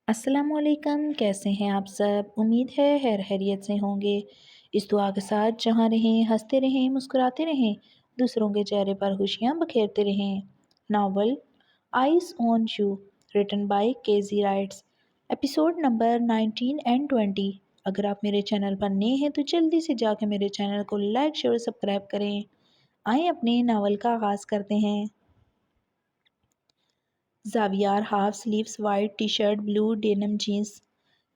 السلام علیکم، کیسے ہیں آپ سب؟ امید ہے خیر خیریت سے ہوں گے۔ اس دعا کے ساتھ جہاں رہیں ہنستے رہیں مسکراتے رہیں، دوسروں کے چہرے پر خوشیاں بکھیرتے رہیں۔ Novel eyes on you written by کیزی رائٹس، ایپیسوڈ نمبر 19 اینڈ 20۔ اگر آپ میرے چینل پر نئے ہیں تو جلدی سے جا کے میرے چینل کو لائک شیئر سبسکرائب کریں۔ آئیں اپنے ناول کا آغاز کرتے ہیں۔ Zaviyar half sleeves white T shirt blue denim jeans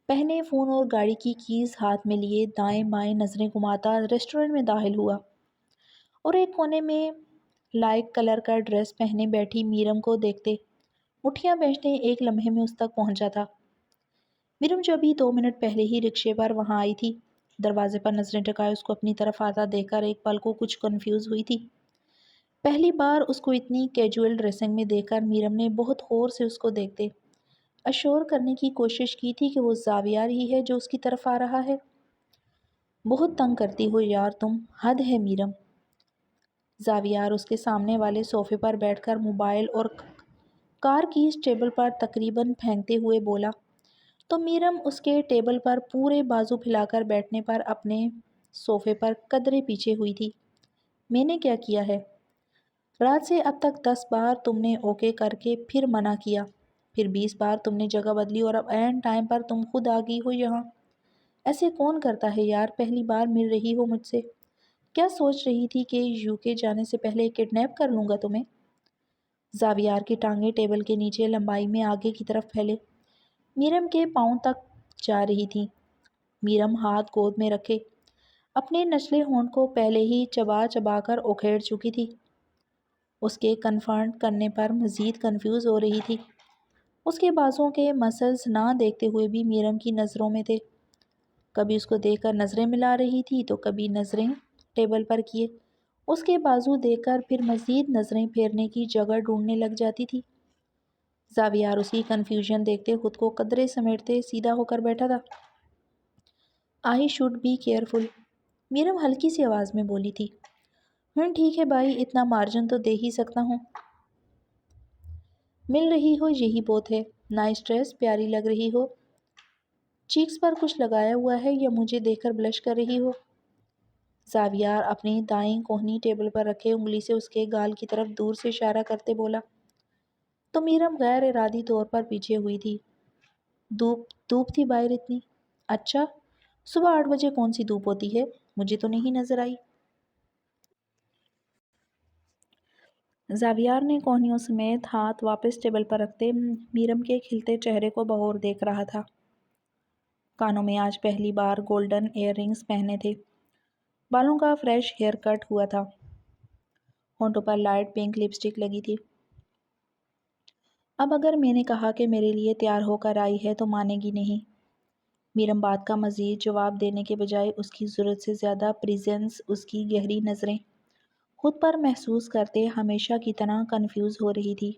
پہنے فون اور گاڑی کی کیز ہاتھ میں لیے دائیں بائیں نظریں گھماتا ریسٹورنٹ میں داخل ہوا اور ایک کونے میں لائٹ کلر کا ڈریس پہنے بیٹھی میرم کو دیکھتے مٹھیاں بیچتے ایک لمحے میں اس تک پہنچا تھا۔ میرم جو ابھی 2 منٹ پہلے ہی رکشے پر وہاں آئی تھی، دروازے پر نظریں ٹکائے اس کو اپنی طرف آتا دیکھ کر ایک پل کو کچھ کنفیوز ہوئی تھی۔ پہلی بار اس کو اتنی کیجول ڈریسنگ میں دیکھ کر میرم نے بہت غور سے اس کو دیکھتے اشور کرنے کی کوشش کی تھی کہ وہ زاویار ہی ہے جو اس کی طرف آ رہا ہے۔ بہت تنگ کرتی ہو یار تم، حد ہے میرم۔ زاویار اس کے سامنے والے صوفے پر بیٹھ کر موبائل اور کار کیز ٹیبل پر تقریباً پھینکتے ہوئے بولا تو میرم اس کے ٹیبل پر پورے بازو پھیلا کر بیٹھنے پر اپنے صوفے پر قدرے پیچھے ہوئی تھی۔ میں نے کیا کیا ہے؟ رات سے اب تک 10 بار تم نے اوکے کر کے پھر منع کیا، پھر 20 بار تم نے جگہ بدلی اور اب اینڈ ٹائم پر تم خود آ گئی ہو یہاں۔ ایسے کون کرتا ہے یار؟ پہلی بار مل رہی ہو مجھ سے، کیا سوچ رہی تھی کہ UK جانے سے پہلے کڈنیپ کر لوں گا تمہیں؟ زاویار کی ٹانگیں ٹیبل کے نیچے لمبائی میں آگے کی طرف پھیلے میرم کے پاؤں تک جا رہی تھی۔ میرم ہاتھ گود میں رکھے اپنے نچلے ہونٹ کو پہلے ہی چبا چبا کر اکھیڑ چکی تھی۔ اس کے کنفرنٹ کرنے پر مزید کنفیوز ہو رہی تھی۔ اس کے بازوں کے مسلز نہ دیکھتے ہوئے بھی میرم کی نظروں میں تھے۔ کبھی اس کو دیکھ کر نظریں ملا رہی تھی تو کبھی نظریں ٹیبل پر کیے اس کے بازو دیکھ کر پھر مزید نظریں پھیرنے کی جگہ ڈھونڈنے لگ جاتی تھی۔ زاویار اس کی کنفیوژن دیکھتے خود کو قدرے سمیٹتے سیدھا ہو کر بیٹھا تھا۔ آئی شوڈ بی کیئرفل، میرم ہلکی سی آواز میں بولی تھی۔ ٹھیک ہے بھائی، اتنا مارجن تو دے ہی سکتا ہوں۔ مل رہی ہو یہی بہت ہے۔ نائس ڈریس، پیاری لگ رہی ہو۔ چیکس پر کچھ لگایا ہوا ہے یا مجھے دیکھ کر بلش کر رہی ہو؟ زاویار اپنی دائیں کوہنی ٹیبل پر رکھے انگلی سے اس کے گال کی طرف دور سے اشارہ کرتے بولا تو میرم غیر ارادی طور پر پیچھے ہوئی تھی۔ دھوپ تھی باہر اتنی؟ اچھا، صبح 8 بجے کون سی دھوپ ہوتی ہے؟ مجھے تو نہیں نظر آئی۔ زاویار نے کوہنیوں سمیت ہاتھ واپس ٹیبل پر رکھتے میرم کے کھلتے چہرے کو بغور دیکھ رہا تھا۔ کانوں میں آج پہلی بار گولڈن ایئر رنگز پہنے تھے، بالوں کا فریش ہیئر کٹ ہوا تھا، ہونٹوں پر لائٹ پنک لپسٹک لگی تھی۔ اب اگر میں نے کہا کہ میرے لیے تیار ہو کر آئی ہے تو مانے گی نہیں۔ میرم بات کا مزید جواب دینے کے بجائے اس کی ضرورت سے زیادہ پریزنس، اس کی گہری نظریں خود پر محسوس کرتے ہمیشہ کی طرح کنفیوز ہو رہی تھی۔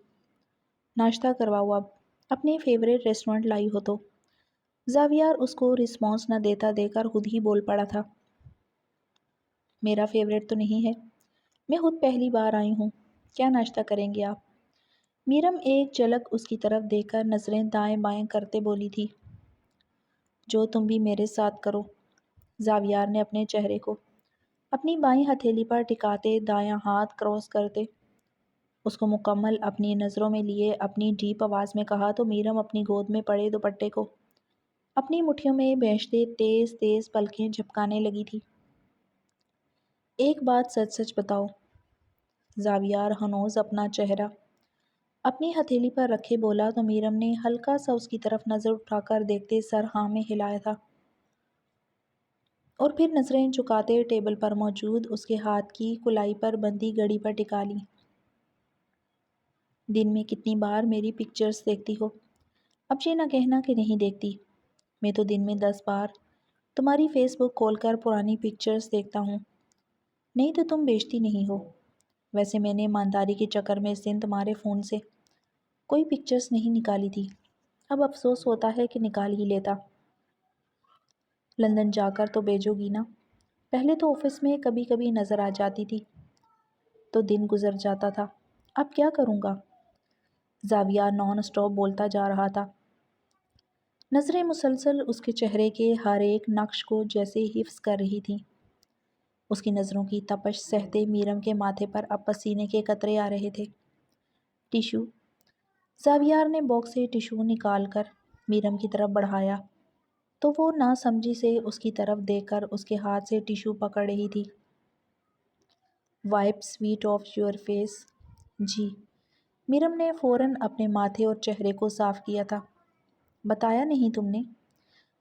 ناشتہ کرواؤ اب، اپنے فیورٹ ریسٹورنٹ لائی ہو تو؟ زاویار اس کو رسپانس نہ دیتا دے کر خود ہی بول پڑا تھا۔ میرا فیورٹ تو نہیں ہے، میں خود پہلی بار آئی ہوں۔ کیا ناشتہ کریں گے آپ؟ میرم ایک جھلک اس کی طرف دیکھ کر نظریں دائیں بائیں کرتے بولی تھی۔ جو تم بھی میرے ساتھ کرو۔ زاویار نے اپنے چہرے کو اپنی بائیں ہتھیلی پر ٹکاتے دایاں ہاتھ کراس کرتے اس کو مکمل اپنی نظروں میں لیے اپنی ڈیپ آواز میں کہا تو میرم اپنی گود میں پڑے دوپٹے کو اپنی مٹھیوں میں بھیجتے تیز تیز پلکیں جھپکانے لگی تھی۔ ایک بات سچ سچ بتاؤ؟ زاویار ہنوز اپنا چہرہ اپنی ہتھیلی پر رکھے بولا تو میرم نے ہلکا سا اس کی طرف نظر اٹھا کر دیکھتے سر ہاں میں ہلایا تھا اور پھر نظریں جھکاتے ٹیبل پر موجود اس کے ہاتھ کی کلائی پر بندھی گھڑی پر ٹکا لی۔ دن میں کتنی بار میری پکچرز دیکھتی ہو؟ اب یہ نہ کہنا کہ نہیں دیکھتی، میں تو دن میں 10 بار تمہاری فیس بک کھول کر پرانی پکچرز دیکھتا ہوں۔ نہیں تو تم بیچتی نہیں ہو؟ ویسے میں نے ایمانداری کے چکر میں اس دن تمہارے فون سے کوئی پکچرز نہیں نکالی تھی، اب افسوس ہوتا ہے کہ نکال ہی لیتا۔ لندن جا کر تو بھیجو گی نا؟ پہلے تو آفس میں کبھی کبھی نظر آ جاتی تھی تو دن گزر جاتا تھا، اب کیا کروں گا؟ زاویار نان اسٹاپ بولتا جا رہا تھا۔ نظریں مسلسل اس کے چہرے کے ہر ایک نقش کو جیسے حفظ کر رہی تھیں۔ اس کی نظروں کی تپش سہتے میرم کے ماتھے پر اب پسینے کے قطرے آ رہے تھے۔ ٹیشو۔ زاویار نے باکس سے ٹیشو نکال کر میرم کی طرف بڑھایا تو وہ نہ سمجھی سے اس کی طرف دیکھ کر اس کے ہاتھ سے ٹیشو پکڑ رہی تھی۔ Wipe sweat off your face. جی۔ میرم نے فوراً اپنے ماتھے اور چہرے کو صاف کیا تھا۔ بتایا نہیں تم نے؟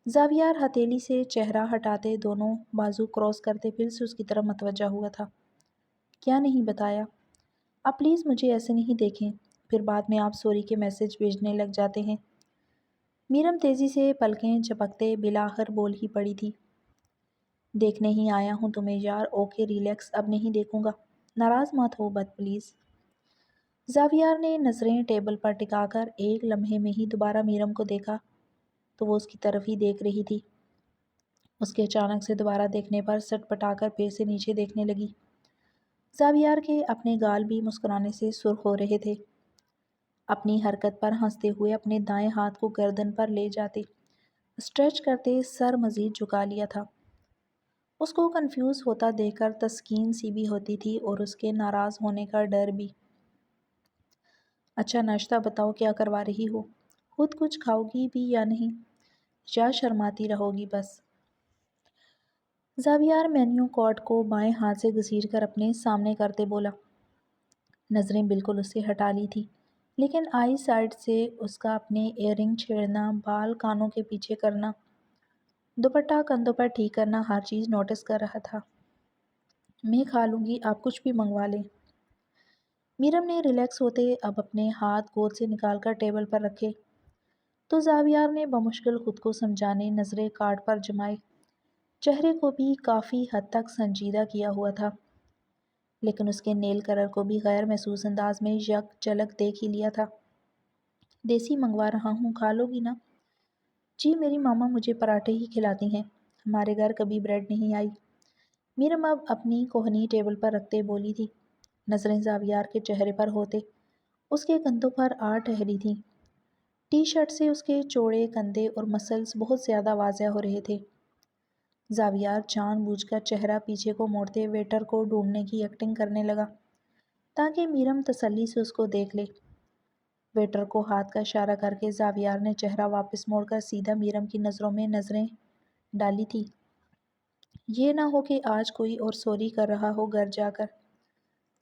زاویار ہتھیلی سے چہرہ ہٹاتے دونوں بازو کراس کرتے پھر سے اس کی طرف متوجہ ہوا تھا۔ کیا نہیں بتایا؟ آپ پلیز مجھے ایسے نہیں دیکھیں، پھر بعد میں آپ سوری کے میسج بھیجنے لگ جاتے ہیں۔ میرم تیزی سے پلکیں جھپکتے بالآخر بول ہی پڑی تھی۔ دیکھنے ہی آیا ہوں تمہیں یار، اوکے ریلیکس، اب نہیں دیکھوں گا، ناراض مت ہو بٹ پلیز۔ زاویار نے نظریں ٹیبل پر ٹکا کر ایک لمحے میں ہی دوبارہ میرم کو دیکھا تو وہ اس کی طرف ہی دیکھ رہی تھی۔ اس کے اچانک سے دوبارہ دیکھنے پر سٹ پٹا کر پھر سے نیچے دیکھنے لگی۔ زاویار کے اپنے گال بھی مسکرانے سے سرخ ہو رہے تھے۔ اپنی حرکت پر ہنستے ہوئے اپنے دائیں ہاتھ کو گردن پر لے جاتے اسٹریچ کرتے سر مزید جھکا لیا تھا۔ اس کو کنفیوز ہوتا دیکھ کر تسکین سی بھی ہوتی تھی اور اس کے ناراض ہونے کا ڈر بھی۔ اچھا ناشتہ بتاؤ کیا کروا رہی ہو؟ خود کچھ کھاؤ گی بھی یا نہیں؟ یا شرماتی رہو گی بس؟ زاویار مینیو کارڈ کو بائیں ہاتھ سے گھسیٹ کر اپنے سامنے کرتے بولا۔ نظریں بالکل اس سے ہٹا لی تھی، لیکن آئی سائڈ سے اس کا اپنے ایئر رنگ چھیڑنا، بال کانوں کے پیچھے کرنا، دوپٹہ کندھوں پر ٹھیک کرنا، ہر چیز نوٹس کر رہا تھا۔ میں کھا لوں گی، آپ کچھ بھی منگوا لیں۔ میرم نے ریلیکس ہوتے اب اپنے ہاتھ گود سے نکال کر ٹیبل پر رکھے تو زاویار نے بمشکل خود کو سمجھانے نظریں کارڈ پر جمائے۔ چہرے کو بھی کافی حد تک سنجیدہ کیا ہوا تھا، لیکن اس کے نیل کلر کو بھی غیر محسوس انداز میں یک جھلک دیکھ ہی لیا تھا۔ دیسی منگوا رہا ہوں، کھا لو گی نا؟ جی میری ماما مجھے پراٹھے ہی کھلاتی ہیں، ہمارے گھر کبھی بریڈ نہیں آئی۔ میرم اب اپنی کوہنی ٹیبل پر رکھتے بولی تھی۔ نظریں زاویار کے چہرے پر ہوتے اس کے کندھوں پر آ ٹھہری تھیں۔ ٹی شرٹ سے اس کے چوڑے کندھے اور مسلز بہت زیادہ واضح ہو رہے تھے۔ زاویار جان بوجھ کر چہرہ پیچھے کو موڑتے ویٹر کو ڈھونڈنے کی ایکٹنگ کرنے لگا تاکہ میرم تسلی سے اس کو دیکھ لے۔ ویٹر کو ہاتھ کا اشارہ کر کے زاویار نے چہرہ واپس موڑ کر سیدھا میرم کی نظروں میں نظریں ڈالی تھی۔ یہ نہ ہو کہ آج کوئی اور سوری کر رہا ہو گھر جا کر،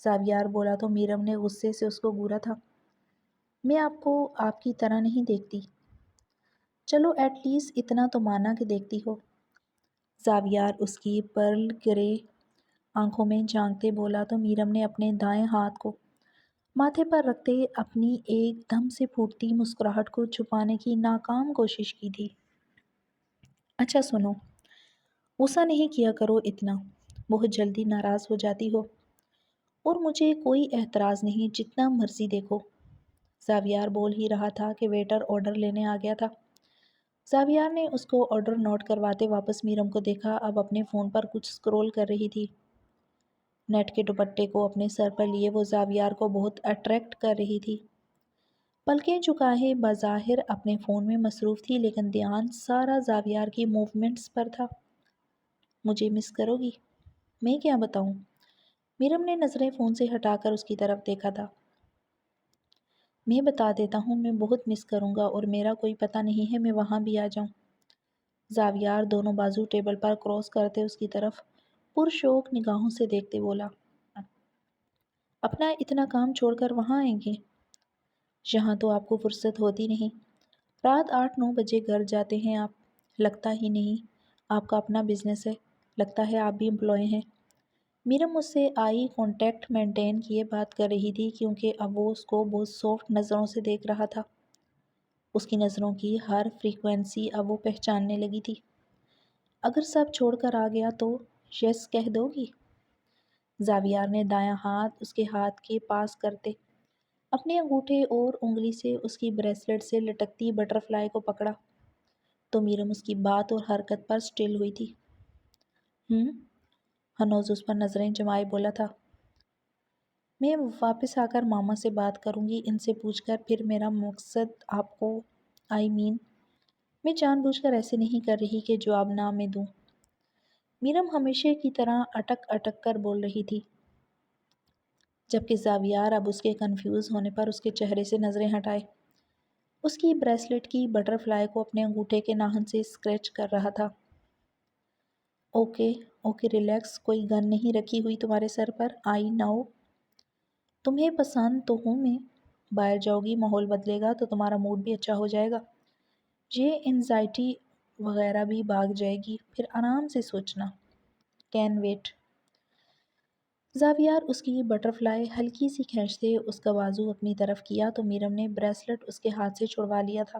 زاویار بولا تو میرم نے غصے سے اس کو گھورا تھا۔ میں آپ کو آپ کی طرح نہیں دیکھتی، چلو ایٹ لیسٹ اتنا تو مانا کہ دیکھتی ہو۔ زاویار اس کی پرل گرے آنکھوں میں جھانکتے بولا تو میرم نے اپنے دائیں ہاتھ کو ماتھے پر رکھتے اپنی ایک دم سے پھوٹتی مسکراہٹ کو چھپانے کی ناکام کوشش کی تھی۔ اچھا سنو، غصہ نہیں کیا کرو اتنا، بہت جلدی ناراض ہو جاتی ہو، اور مجھے کوئی اعتراض نہیں، جتنا مرضی دیکھو۔ زاویار بول ہی رہا تھا کہ ویٹر آرڈر لینے آ گیا تھا۔ زاویار نے اس کو آرڈر نوٹ کرواتے واپس میرم کو دیکھا، اب اپنے فون پر کچھ اسکرول کر رہی تھی۔ نیٹ کے دوپٹے کو اپنے سر پر لیے وہ زاویار کو بہت اٹریکٹ کر رہی تھی۔ پلکیں جھکائے بظاہر اپنے فون میں مصروف تھی، لیکن دھیان سارا زاویار کی موومنٹس پر تھا۔ مجھے مس کرو گی؟ میں کیا بتاؤں؟ میرم نے نظریں فون سے ہٹا کر اس کی طرف دیکھا تھا۔ میں بتا دیتا ہوں، میں بہت مس کروں گا، اور میرا کوئی پتہ نہیں ہے میں وہاں بھی آ جاؤں۔ زاویار دونوں بازو ٹیبل پر کراس کرتے اس کی طرف پرشوق نگاہوں سے دیکھتے بولا۔ اپنا اتنا کام چھوڑ کر وہاں آئیں گے؟ یہاں تو آپ کو فرصت ہوتی نہیں، رات 8-9 بجے گھر جاتے ہیں آپ، لگتا ہی نہیں آپ کا اپنا بزنس ہے، لگتا ہے آپ بھی امپلائی ہیں۔ میرم مجھ سے آئی کانٹیکٹ مینٹین کیے بات کر رہی تھی کیونکہ اب وہ اس کو بہت سافٹ نظروں سے دیکھ رہا تھا۔ اس کی نظروں کی ہر فریکوینسی اب وہ پہچاننے لگی تھی۔ اگر سب چھوڑ کر آ گیا تو یس کہہ دو گی؟ زاویار نے دایاں ہاتھ اس کے ہاتھ کے پاس کرتے اپنے انگوٹھے اور انگلی سے اس کی بریسلیٹ سے لٹکتی بٹر فلائی کو پکڑا تو میرم اس کی بات اور حرکت پر سٹل ہوئی تھی۔ ہنوز اس پر نظریں جمائے بولا تھا۔ میں واپس آ کر ماما سے بات کروں گی، ان سے پوچھ کر، پھر میرا مقصد آپ کو میں جان بوجھ کر ایسے نہیں کر رہی کہ جواب نہ میں دوں، میرم ہمیشہ کی طرح اٹک اٹک کر بول رہی تھی، جبکہ زاویار اب اس کے کنفیوز ہونے پر اس کے چہرے سے نظریں ہٹائے اس کی بریسلٹ کی بٹر فلائی کو اپنے انگوٹھے کے ناخن سے اسکریچ کر رہا تھا۔ اوکے اوکے ریلیکس، کوئی گن نہیں رکھی ہوئی تمہارے سر پر، آئی نو تمہیں پسند تو ہوں میں، باہر جاؤ گی ماحول بدلے گا تو تمہارا موڈ بھی اچھا ہو جائے گا، یہ انزائٹی وغیرہ بھی بھاگ جائے گی، پھر آرام سے سوچنا۔ Can wait. زاویار اس کی بٹر فلائی ہلکی سی کھینچتے اس کا بازو اپنی طرف کیا تو میرم نے بریسلٹ اس کے ہاتھ سے چھڑوا لیا تھا۔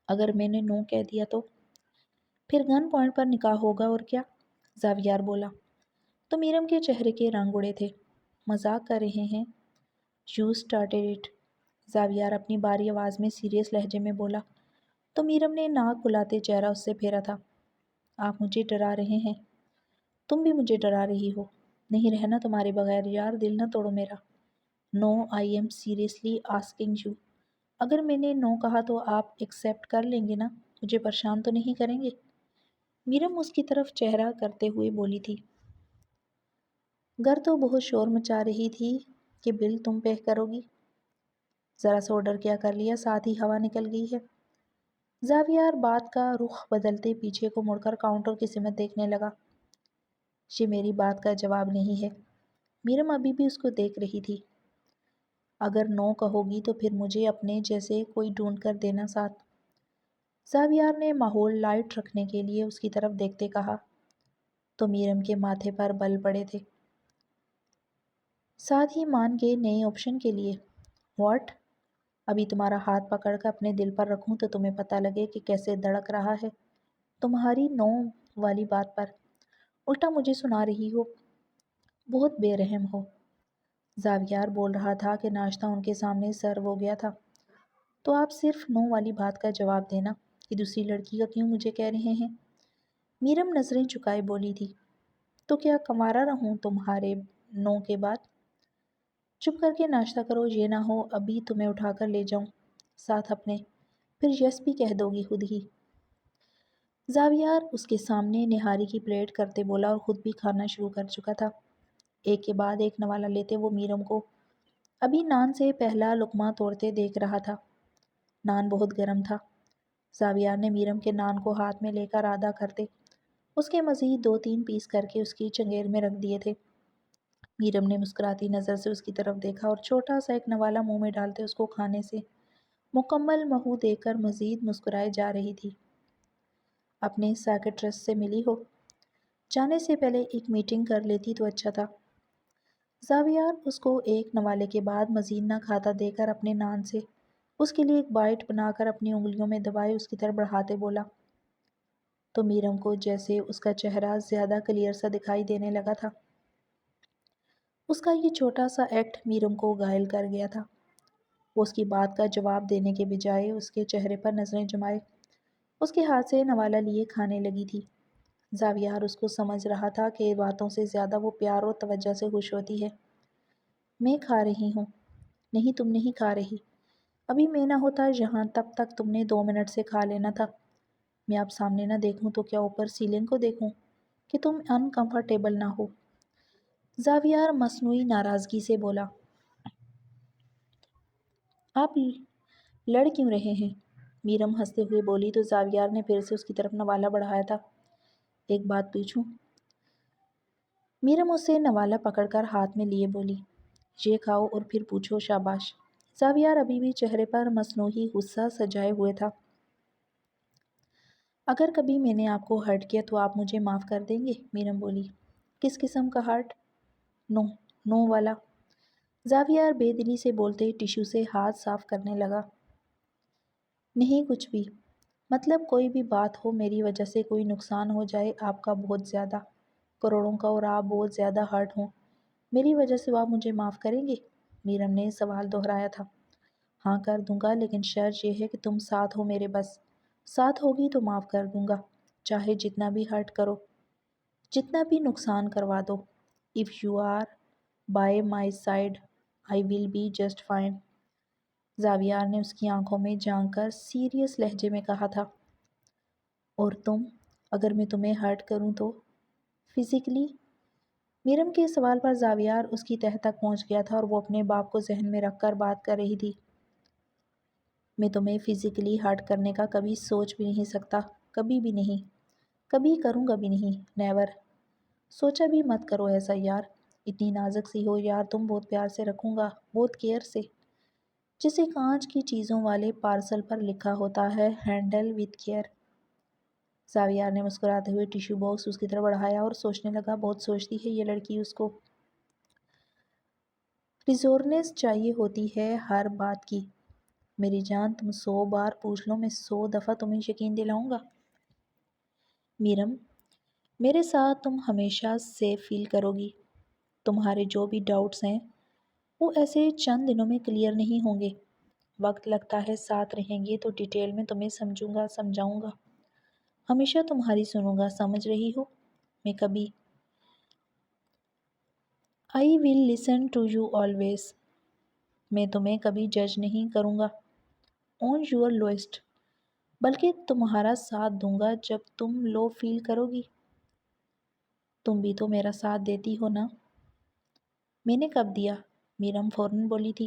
اگر میں نے نو کہہ دیا تو پھر گن پوائنٹ پر نکاح ہوگا اور کیا، زاویار بولا تو میرم کے چہرے کے رنگ اڑے تھے۔ مذاق کر رہے ہیں؟ یو سٹارٹڈ اٹ، زاویار اپنی باری آواز میں سیریس لہجے میں بولا تو میرم نے ناک کھلاتے چہرہ اس سے پھیرا تھا۔ آپ مجھے ڈرا رہے ہیں، تم بھی مجھے ڈرا رہی ہو، نہیں رہنا تمہارے بغیر، یار دل نہ توڑو میرا۔ No I am seriously asking you, اگر میں نے نو کہا تو آپ ایکسیپٹ کر لیں گے نا، مجھے پریشان تو نہیں کریں گے؟ میرم اس کی طرف چہرہ کرتے ہوئے بولی تھی۔ گھر تو بہت شور مچا رہی تھی کہ بل تم پے کرو گی، ذرا سا آرڈر کیا کر لیا ساتھ ہی ہوا نکل گئی ہے۔ زاویار بات کا رخ بدلتے پیچھے کو مڑ کر کاؤنٹر کی سمت دیکھنے لگا۔ یہ میری بات کا جواب نہیں ہے، میرم ابھی بھی اس کو دیکھ رہی تھی۔ اگر نو کہو گی تو پھر مجھے اپنے جیسے کوئی ڈھونڈ کر دینا ساتھ، زاویار نے ماحول لائٹ رکھنے کے لیے اس کی طرف دیکھتے کہا تو میرم کے ماتھے پر بل پڑے تھے۔ ساتھ ہی مان کے نئے آپشن کے لیے، واٹ؟ ابھی تمہارا ہاتھ پکڑ کر اپنے دل پر رکھوں تو تمہیں پتہ لگے کہ کیسے دھڑک رہا ہے تمہاری نو والی بات پر، الٹا مجھے سنا رہی ہو، بہت بے رحم ہو۔ زاویار بول رہا تھا کہ ناشتہ ان کے سامنے سرو ہو گیا تھا، تو آپ صرف نو والی بات کا جواب دینا کہ دوسری لڑکی کا کیوں مجھے کہہ رہے ہیں؟ میرم نظریں چکائے بولی تھی، تو کیا کمارا رہوں تمہارے نو کے بعد؟ چپ کر کے ناشتہ کرو، یہ نہ ہو ابھی تمہیں اٹھا کر لے جاؤں ساتھ اپنے، پھر یس بھی کہہ دو گی خود ہی۔ زاویار اس کے سامنے نہاری کی پلیٹ کرتے بولا اور خود بھی کھانا شروع کر چکا تھا۔ ایک کے بعد ایک نوالا لیتے وہ میرم کو ابھی نان سے پہلا لقمہ توڑتے دیکھ رہا تھا۔ نان بہت گرم تھا۔ زاویار نے میرم کے نان کو ہاتھ میں لے کر آدھا کرتے اس کے مزید 2-3 پیس کر کے اس کی چنگیل میں رکھ دیے تھے۔ میرم نے مسکراتی نظر سے اس کی طرف دیکھا اور چھوٹا سا ایک نوالا منہ میں ڈالتے اس کو کھانے سے مکمل منہ دے کر مزید مسکرائے جا رہی تھی۔ اپنے سائکیٹرسٹ سے ملی ہو؟ جانے سے پہلے ایک میٹنگ کر لیتی تو اچھا تھا۔ زاویار اس کو ایک نوالے کے بعد مزید نہ کھاتا دے کر اپنے نان سے اس کے لیے ایک بائٹ بنا کر اپنی انگلیوں میں دبائے اس کی طرف بڑھاتے بولا تو میرم کو جیسے اس کا چہرہ زیادہ کلیئر سا دکھائی دینے لگا تھا۔ اس کا یہ چھوٹا سا ایکٹ میرم کو گھائل کر گیا تھا۔ وہ اس کی بات کا جواب دینے کے بجائے اس کے چہرے پر نظریں جمائے اس کے ہاتھ سے نوالا لیے کھانے لگی تھی۔ زاویار اس کو سمجھ رہا تھا کہ باتوں سے زیادہ وہ پیار اور توجہ سے خوش ہوتی ہے۔ میں کھا رہی ہوں۔ نہیں تم نہیں کھا رہی، ابھی میں نہ ہوتا یہاں تب تک تم نے 2 منٹ سے کھا لینا تھا۔ میں اب سامنے نہ دیکھوں تو کیا اوپر سیلنگ کو دیکھوں کہ تم انکمفرٹیبل نہ ہو؟ زاویار مصنوعی ناراضگی سے بولا۔ آپ لڑ کیوں رہے ہیں؟ میرم ہنستے ہوئے بولی تو زاویار نے پھر سے اس کی طرف نوالا بڑھایا تھا۔ ایک بات پوچھوں؟ میرم اسے نوالا پکڑ کر ہاتھ میں لیے بولی، یہ کھاؤ اور پھر پوچھو، شاباش۔ زاویار ابھی بھی چہرے پر مصنوعی غصہ سجائے ہوئے تھا۔ اگر کبھی میں نے آپ کو ہرٹ کیا تو آپ مجھے معاف کر دیں گے؟ میرم بولی۔ کس قسم کا ہرٹ؟ نو، نو والا۔ زاویار بے دلی سے بولتے ٹیشو سے ہاتھ صاف کرنے لگا۔ نہیں کچھ بھی، مطلب کوئی بھی بات ہو میری وجہ سے کوئی نقصان ہو جائے آپ کا بہت زیادہ، کروڑوں کا، اور آپ بہت زیادہ ہرٹ ہوں میری وجہ سے، وہ آپ مجھے معاف کریں گے؟ میرم نے سوال دہرایا تھا۔ ہاں کر دوں گا، لیکن شرط یہ ہے کہ تم ساتھ ہو میرے، بس ساتھ ہوگی تو معاف کر دوں گا، چاہے جتنا بھی ہرٹ کرو، جتنا بھی نقصان کروا دو۔ If you are by my side, I will be just fine۔ زاویار نے اس کی آنکھوں میں جھانک کر سیریس لہجے میں کہا تھا۔ اور تم، اگر میں تمہیں ہرٹ کروں تو؟ فزیکلی؟ میرم کے سوال پر زاویار اس کی تہہ تک پہنچ گیا تھا اور وہ اپنے باپ کو ذہن میں رکھ کر بات کر رہی تھی۔ میں تمہیں فزیکلی ہرٹ کرنے کا کبھی سوچ بھی نہیں سکتا، کبھی بھی نہیں، کبھی کروں گا بھی نہیں، نیور۔ سوچا بھی مت کرو ایسا یار، اتنی نازک سی ہو یار تم، بہت پیار سے رکھوں گا، بہت کیئر سے، جسے کانچ کی چیزوں والے پارسل پر لکھا ہوتا ہے ہینڈل وتھ کیئر۔ زاویار نے مسکراتے ہوئے ٹیشو باکس اس کی طرف بڑھایا اور سوچنے لگا، بہت سوچتی ہے یہ لڑکی، اس کو ریزورنس چاہیے ہوتی ہے ہر بات کی۔ میری جان، تم 100 بار پوچھ لو، میں 100 دفعہ تمہیں یقین دلاؤں گا۔ میرم، میرے ساتھ تم ہمیشہ سیف فیل کرو گی۔ تمہارے جو بھی ڈاؤٹس ہیں وہ ایسے چند دنوں میں کلیئر نہیں ہوں گے، وقت لگتا ہے، ساتھ رہیں گے تو ڈیٹیل میں تمہیں سمجھوں گا، سمجھاؤں گا، ہمیشہ تمہاری سنوں گا، سمجھ رہی ہو؟ میں کبھی آئی ول لسن ٹو یو آلویز، میں تمہیں کبھی جج نہیں کروں گا آن یور لوئسٹ، بلکہ تمہارا ساتھ دوں گا جب تم لو فیل کرو گی۔ تم بھی تو میرا ساتھ دیتی ہو نا؟ میں نے کب دیا؟ میرم فوراً بولی تھی۔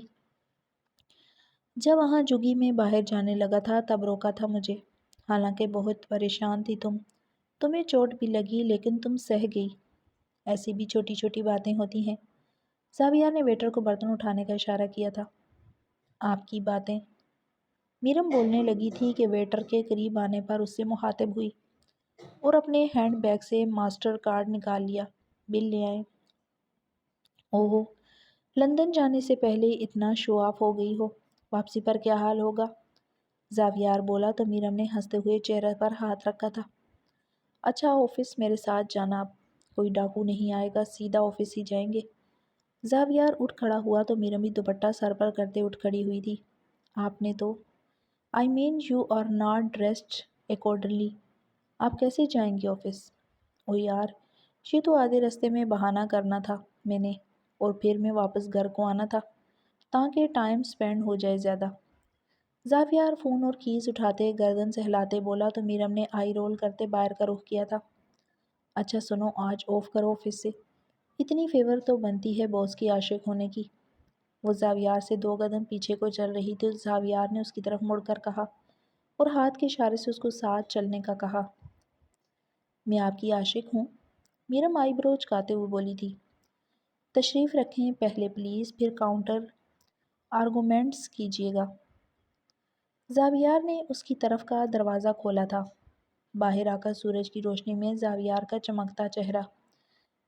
جب وہاں جگی میں باہر جانے لگا تھا تب روکا تھا مجھے، حالانکہ بہت پریشان تھی تم، تمہیں چوٹ بھی لگی لیکن تم سہ گئی۔ ایسی بھی چھوٹی چھوٹی باتیں ہوتی ہیں۔ زاویار نے ویٹر کو برتن اٹھانے کا اشارہ کیا تھا۔ آپ کی باتیں، میرم بولنے لگی تھی کہ ویٹر کے قریب آنے پر اس سے مخاطب ہوئی اور اپنے ہینڈ بیگ سے ماسٹر کارڈ نکال لیا۔ بل لے آئے۔ اوہو، لندن جانے سے پہلے اتنا شو آف ہو گئی ہو، واپسی پر کیا حال ہوگا؟ زاویار بولا تو میرم نے ہنستے ہوئے چہرے پر ہاتھ رکھا تھا۔ اچھا، آفس میرے ساتھ جانا، اب کوئی ڈاکو نہیں آئے گا، سیدھا آفس ہی جائیں گے۔ زاویار اٹھ کھڑا ہوا تو میرم بھی دوپٹہ سر پر کرتے اٹھ کھڑی ہوئی تھی۔ آپ نے تو I mean you are not dressed accordingly, آپ کیسے جائیں گے آفس؟ او یار، یہ تو آدھے راستے میں بہانہ کرنا تھا میں نے، اور پھر میں واپس گھر کو آنا تھا تاکہ ٹائم سپینڈ ہو جائے زیادہ۔ زاویار فون اور کیز اٹھاتے گردن سہلاتے بولا تو میرم نے آئی رول کرتے باہر کا رخ کیا تھا۔ اچھا سنو، آج آف کرو آفس سے، اتنی فیور تو بنتی ہے باس کی عاشق ہونے کی۔ وہ زاویار سے 2 قدم پیچھے کو چل رہی تھی، زاویار نے اس کی طرف مڑ کر کہا اور ہاتھ کے اشارے سے اس کو ساتھ چلنے کا کہا۔ میں آپ کی عاشق ہوں؟ میرم آئی برو چکاتے ہوئے بولی تھی۔ تشریف رکھیں پہلے پلیز، پھر کاؤنٹر آرگومنٹس کیجیے گا۔ زاویار نے اس کی طرف کا دروازہ کھولا تھا۔ باہر آ کر سورج کی روشنی میں زاویار کا چمکتا چہرہ،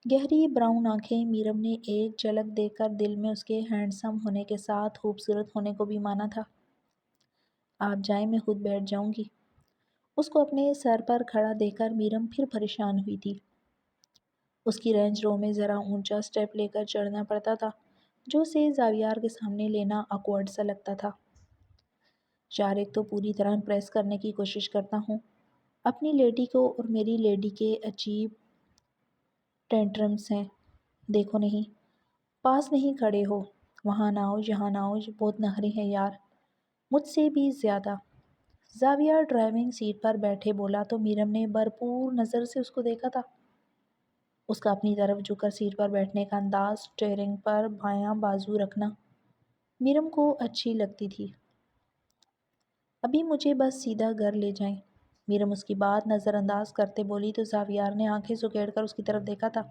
گہری براؤن آنکھیں، میرم نے ایک جھلک دیکھ کر دل میں اس کے ہینڈسم ہونے کے ساتھ خوبصورت ہونے کو بھی مانا تھا۔ آپ جائیں، میں خود بیٹھ جاؤں گی۔ اس کو اپنے سر پر کھڑا دیکھ کر میرم پھر پریشان ہوئی تھی۔ اس کی رینج رو میں ذرا اونچا سٹیپ لے کر چڑھنا پڑتا تھا، جو اسے زاویار کے سامنے لینا آکورڈ سا لگتا تھا۔ یار، ایک تو پوری طرح امپریس کرنے کی کوشش کرتا ہوں اپنی لیڈی کو، اور میری لیڈی کے عجیب ٹینٹرمس ہیں، دیکھو نہیں، پاس نہیں کھڑے ہو، وہاں نہ آؤ، یہاں نہ آؤ، بہت نخرے ہیں یار، مجھ سے بھی زیادہ۔ زاویار ڈرائیونگ سیٹ پر بیٹھے بولا تو میرم نے بھرپور نظر سے اس کو دیکھا تھا۔ اس کا اپنی طرف جھک کر سیٹ پر بیٹھنے کا انداز، اسٹیئرنگ پر بایاں بازو رکھنا میرم کو اچھی لگتی تھی۔ ابھی مجھے بس سیدھا گھر لے جائیں، میرم اس کی بات نظر انداز کرتے بولی تو زاویار نے آنکھیں سکیڑ کر اس کی طرف دیکھا تھا۔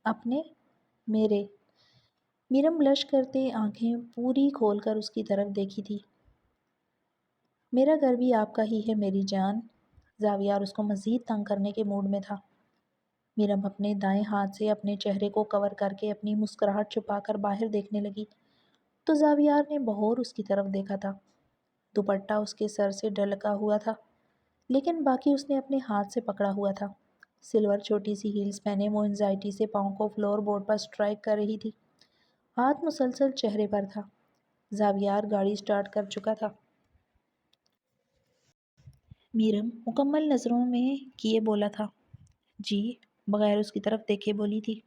اپنے؟ میرے؟ میرم بلش کرتے آنکھیں پوری کھول کر اس کی طرف دیکھی تھی۔ میرا گھر بھی آپ کا ہی ہے میری جان۔ زاویار اس کو مزید تنگ کرنے کے موڈ میں تھا۔ میرم اپنے دائیں ہاتھ سے اپنے چہرے کو کور کر کے اپنی مسکراہٹ چھپا کر باہر دیکھنے لگی تو زاویار نے بغور اس کی طرف دیکھا تھا۔ دوپٹہ اس کے سر سے ڈھلکا ہوا تھا، لیکن باقی اس نے اپنے ہاتھ سے پکڑا ہوا تھا۔ سلور چھوٹی سی ہیلز پہنے وہ انزائٹی سے پاؤں کو فلور بورڈ پر اسٹرائک کر رہی تھی، ہاتھ مسلسل چہرے پر تھا۔ زاویار گاڑی سٹارٹ کر چکا تھا۔ میرم مکمل نظروں میں کیے بولا تھا۔ جی، بغیر اس کی طرف دیکھے بولی تھی۔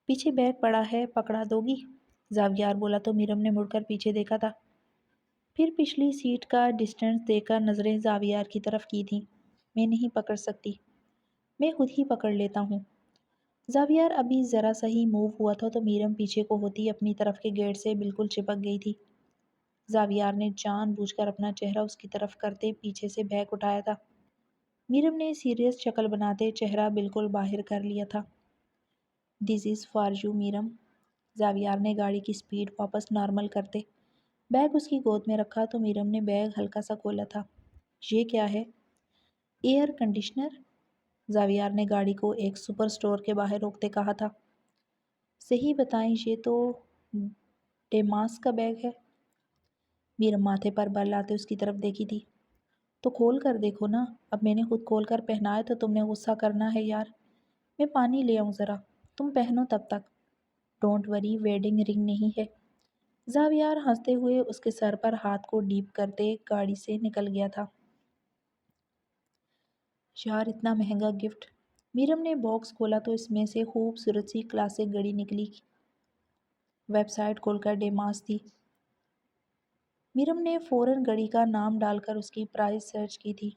پیچھے بیگ پڑا ہے، پکڑا دو گی؟ زاویار بولا تو میرم نے مڑ کر پیچھے دیکھا تھا۔ پھر پچھلی سیٹ کا ڈسٹینس دیکھ کر نظریں زاویار کی طرف کی تھیں۔ میں نہیں پکڑ سکتی، میں خود ہی پکڑ لیتا ہوں۔ زاویار ابھی ذرا سا ہی موو ہوا تھا تو میرم پیچھے کو ہوتی اپنی طرف کے گیٹ سے بالکل چپک گئی تھی۔ زاویار نے جان بوجھ کر اپنا چہرہ اس کی طرف کرتے پیچھے سے بیگ اٹھایا تھا۔ میرم نے سیریس شکل بناتے چہرہ بالکل باہر کر لیا تھا۔ دس از فار یو میرم۔ زاویار نے گاڑی کی سپیڈ واپس نارمل کرتے بیگ اس کی گود میں رکھا تو میرم نے بیگ ہلکا سا کھولا تھا۔ یہ کیا ہے؟ Air conditioner? زاویار نے گاڑی کو ایک سپر سٹور کے باہر روکتے کہا تھا۔ صحیح بتائیں یہ تو ڈیماس کا بیگ ہے۔ میرم ماتھے پر بر لاتے اس کی طرف دیکھی تھی۔ تو کھول کر دیکھو نا، اب میں نے خود کھول کر پہنا ہے تو تم نے غصہ کرنا ہے یار۔ میں پانی لے آؤں ذرا، تم پہنو تب تک۔ ڈونٹ وری، ویڈنگ رنگ نہیں ہے۔ زاویار ہنستے ہوئے اس کے سر پر ہاتھ کو ڈیپ کرتے گاڑی سے نکل گیا تھا۔ یار اتنا مہنگا گفٹ۔ میرم نے باکس کھولا تو اس میں سے خوبصورت سی کلاسک گھڑی نکلی۔ ویب سائٹ کھول کر ڈیماس تھی۔ میرم نے فوراً گھڑی کا نام ڈال کر اس کی پرائس سرچ کی تھی۔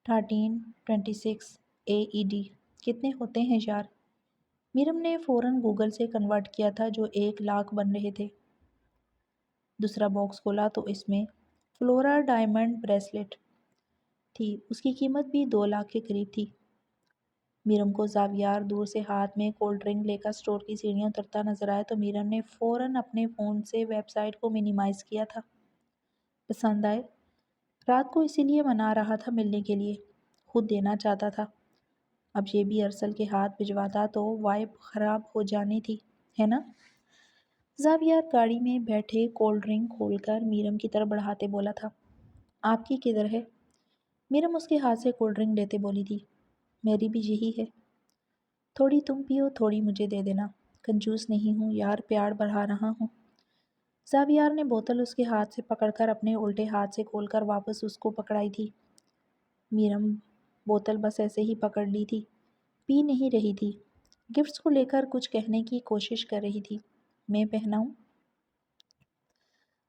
1326 AED کتنے ہوتے ہیں یار؟ میرم نے فوراً گوگل سے کنورٹ کیا تھا جو 1 لاکھ بن رہے تھے۔ دوسرا باکس کھولا تو اس میں فلورا ڈائمنڈ بریسلیٹ تھی، اس کی قیمت بھی 2 لاکھ کے قریب تھی۔ میرم کو زاویار دور سے ہاتھ میں کولڈ ڈرنک لے کر اسٹور کی سیڑھیاں اترتا نظر آیا تو میرم نے فوراً اپنے فون سے ویب سائٹ کو منیمائز کیا تھا۔ پسند آئے؟ رات کو اسی لیے منا رہا تھا ملنے کے لیے، خود دینا چاہتا تھا۔ اب یہ بھی ارسل کے ہاتھ بھجواتا تو وائب خراب ہو جانی تھی، ہے نا؟ زاویار گاڑی میں بیٹھے کولڈ ڈرنک کھول کر میرم کی طرف بڑھاتے بولا تھا۔ آپ کی کدھر ہے؟ میرم اس کے ہاتھ سے کولڈ ڈرنک لیتے بولی تھی۔ میری بھی یہی ہے۔ تھوڑی تم پیو، تھوڑی مجھے دے دینا، کنجوس نہیں ہوں یار، پیار بڑھا رہا ہوں۔ زاویار نے بوتل اس کے ہاتھ سے پکڑ کر اپنے الٹے ہاتھ سے کھول کر واپس اس کو پکڑائی تھی۔ میرم بوتل بس ایسے ہی پکڑ لی تھی، پی نہیں رہی تھی، گفٹس کو لے کر کچھ کہنے کی کوشش کر رہی تھی۔ میں پہناؤں؟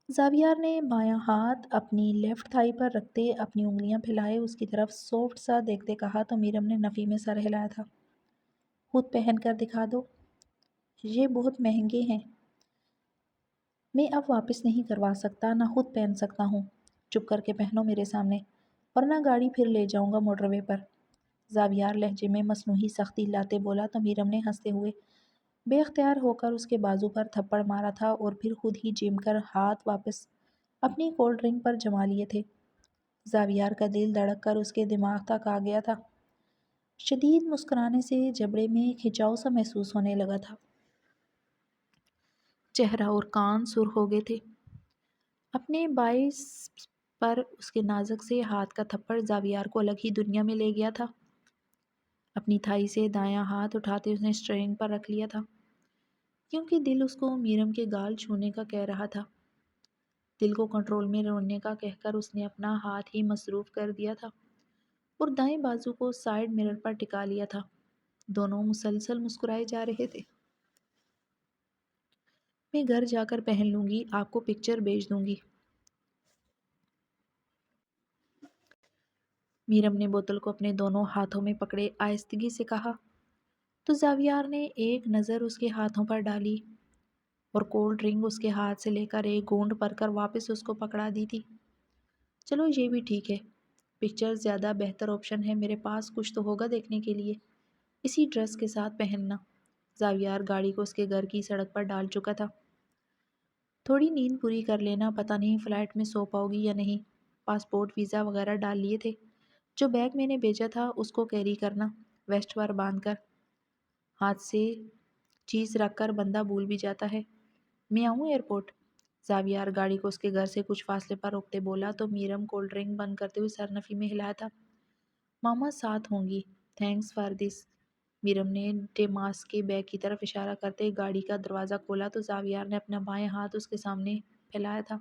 زاویار نے بایاں ہاتھ اپنی لیفٹ تھائی پر رکھتے اپنی انگلیاں پھیلائے اس کی طرف سافٹ سا دیکھتے کہا تو میرم نے نفی میں سر ہلایا تھا۔ خود پہن کر دکھا دو۔ یہ بہت مہنگے ہیں، میں اب واپس نہیں کروا سکتا، نہ خود پہن سکتا ہوں۔ چپ کر کے پہنو میرے سامنے، ورنہ گاڑی پھر لے جاؤں گا موٹر وے پر۔ زاویار لہجے میں مصنوعی سختی لاتے بولا تو میرم نے ہنستے ہوئے بے اختیار ہو کر اس کے بازو پر تھپڑ مارا تھا اور پھر خود ہی جم کر ہاتھ واپس اپنی کولڈ ڈرنک پر جما لیے تھے۔ زاویار کا دل دھڑک کر اس کے دماغ تک آ گیا تھا۔ شدید مسکرانے سے جبڑے میں کھچاؤ سا محسوس ہونے لگا تھا۔ چہرہ اور کان سرخ ہو گئے تھے۔ اپنے باعث پر اس کے نازک سے ہاتھ کا تھپڑ زاویار کو الگ ہی دنیا میں لے گیا تھا۔ اپنی تھائی سے دایاں ہاتھ اٹھاتے اس نے اسٹیئرنگ پر رکھ لیا تھا، کیونکہ دل اس کو میرم کے گال چھونے کا کہہ رہا تھا۔ دل کو کنٹرول میں رکھنے کا کہہ کر اس نے اپنا ہاتھ ہی مصروف کر دیا تھا اور دائیں بازو کو سائیڈ مرر پر ٹکا لیا تھا۔ دونوں مسلسل مسکرائے جا رہے تھے۔ میں گھر جا کر پہن لوں گی، آپ کو پکچر بھیج دوں گی۔ میرم نے بوتل کو اپنے دونوں ہاتھوں میں پکڑے آہستگی سے کہا تو زاویار نے ایک نظر اس کے ہاتھوں پر ڈالی اور کولڈ ڈرنک اس کے ہاتھ سے لے کر ایک گھونٹ بھر کر واپس اس کو پکڑا دی تھی۔ چلو یہ بھی ٹھیک ہے، پکچر زیادہ بہتر آپشن ہے، میرے پاس کچھ تو ہوگا دیکھنے کے لیے، اسی ڈریس کے ساتھ پہننا۔ زاویار گاڑی کو اس کے گھر کی سڑک پر ڈال چکا تھا۔ تھوڑی نیند پوری کر لینا، پتہ نہیں فلائٹ میں سو پاؤ گی یا نہیں۔ پاسپورٹ ویزا وغیرہ ڈال لیے تھے، جو بیگ میں نے بھیجا تھا اس کو کیری کرنا، ویسٹ پر باندھ کر۔ ہاتھ سے چیز رکھ کر بندہ بھول بھی جاتا ہے۔ میں آؤں ایئرپورٹ؟ زاویار گاڑی کو اس کے گھر سے کچھ فاصلے پر روکتے بولا تو میرم کولڈ ڈرنک بند کرتے ہوئے سر نفی میں ہلایا تھا۔ ماما ساتھ ہوں گی، تھینکس فار دس۔ میرم نے ڈیماس کے بیگ کی طرف اشارہ کرتے گاڑی کا دروازہ کھولا تو زاویار نے اپنا بائیں ہاتھ اس کے سامنے پھیلایا تھا۔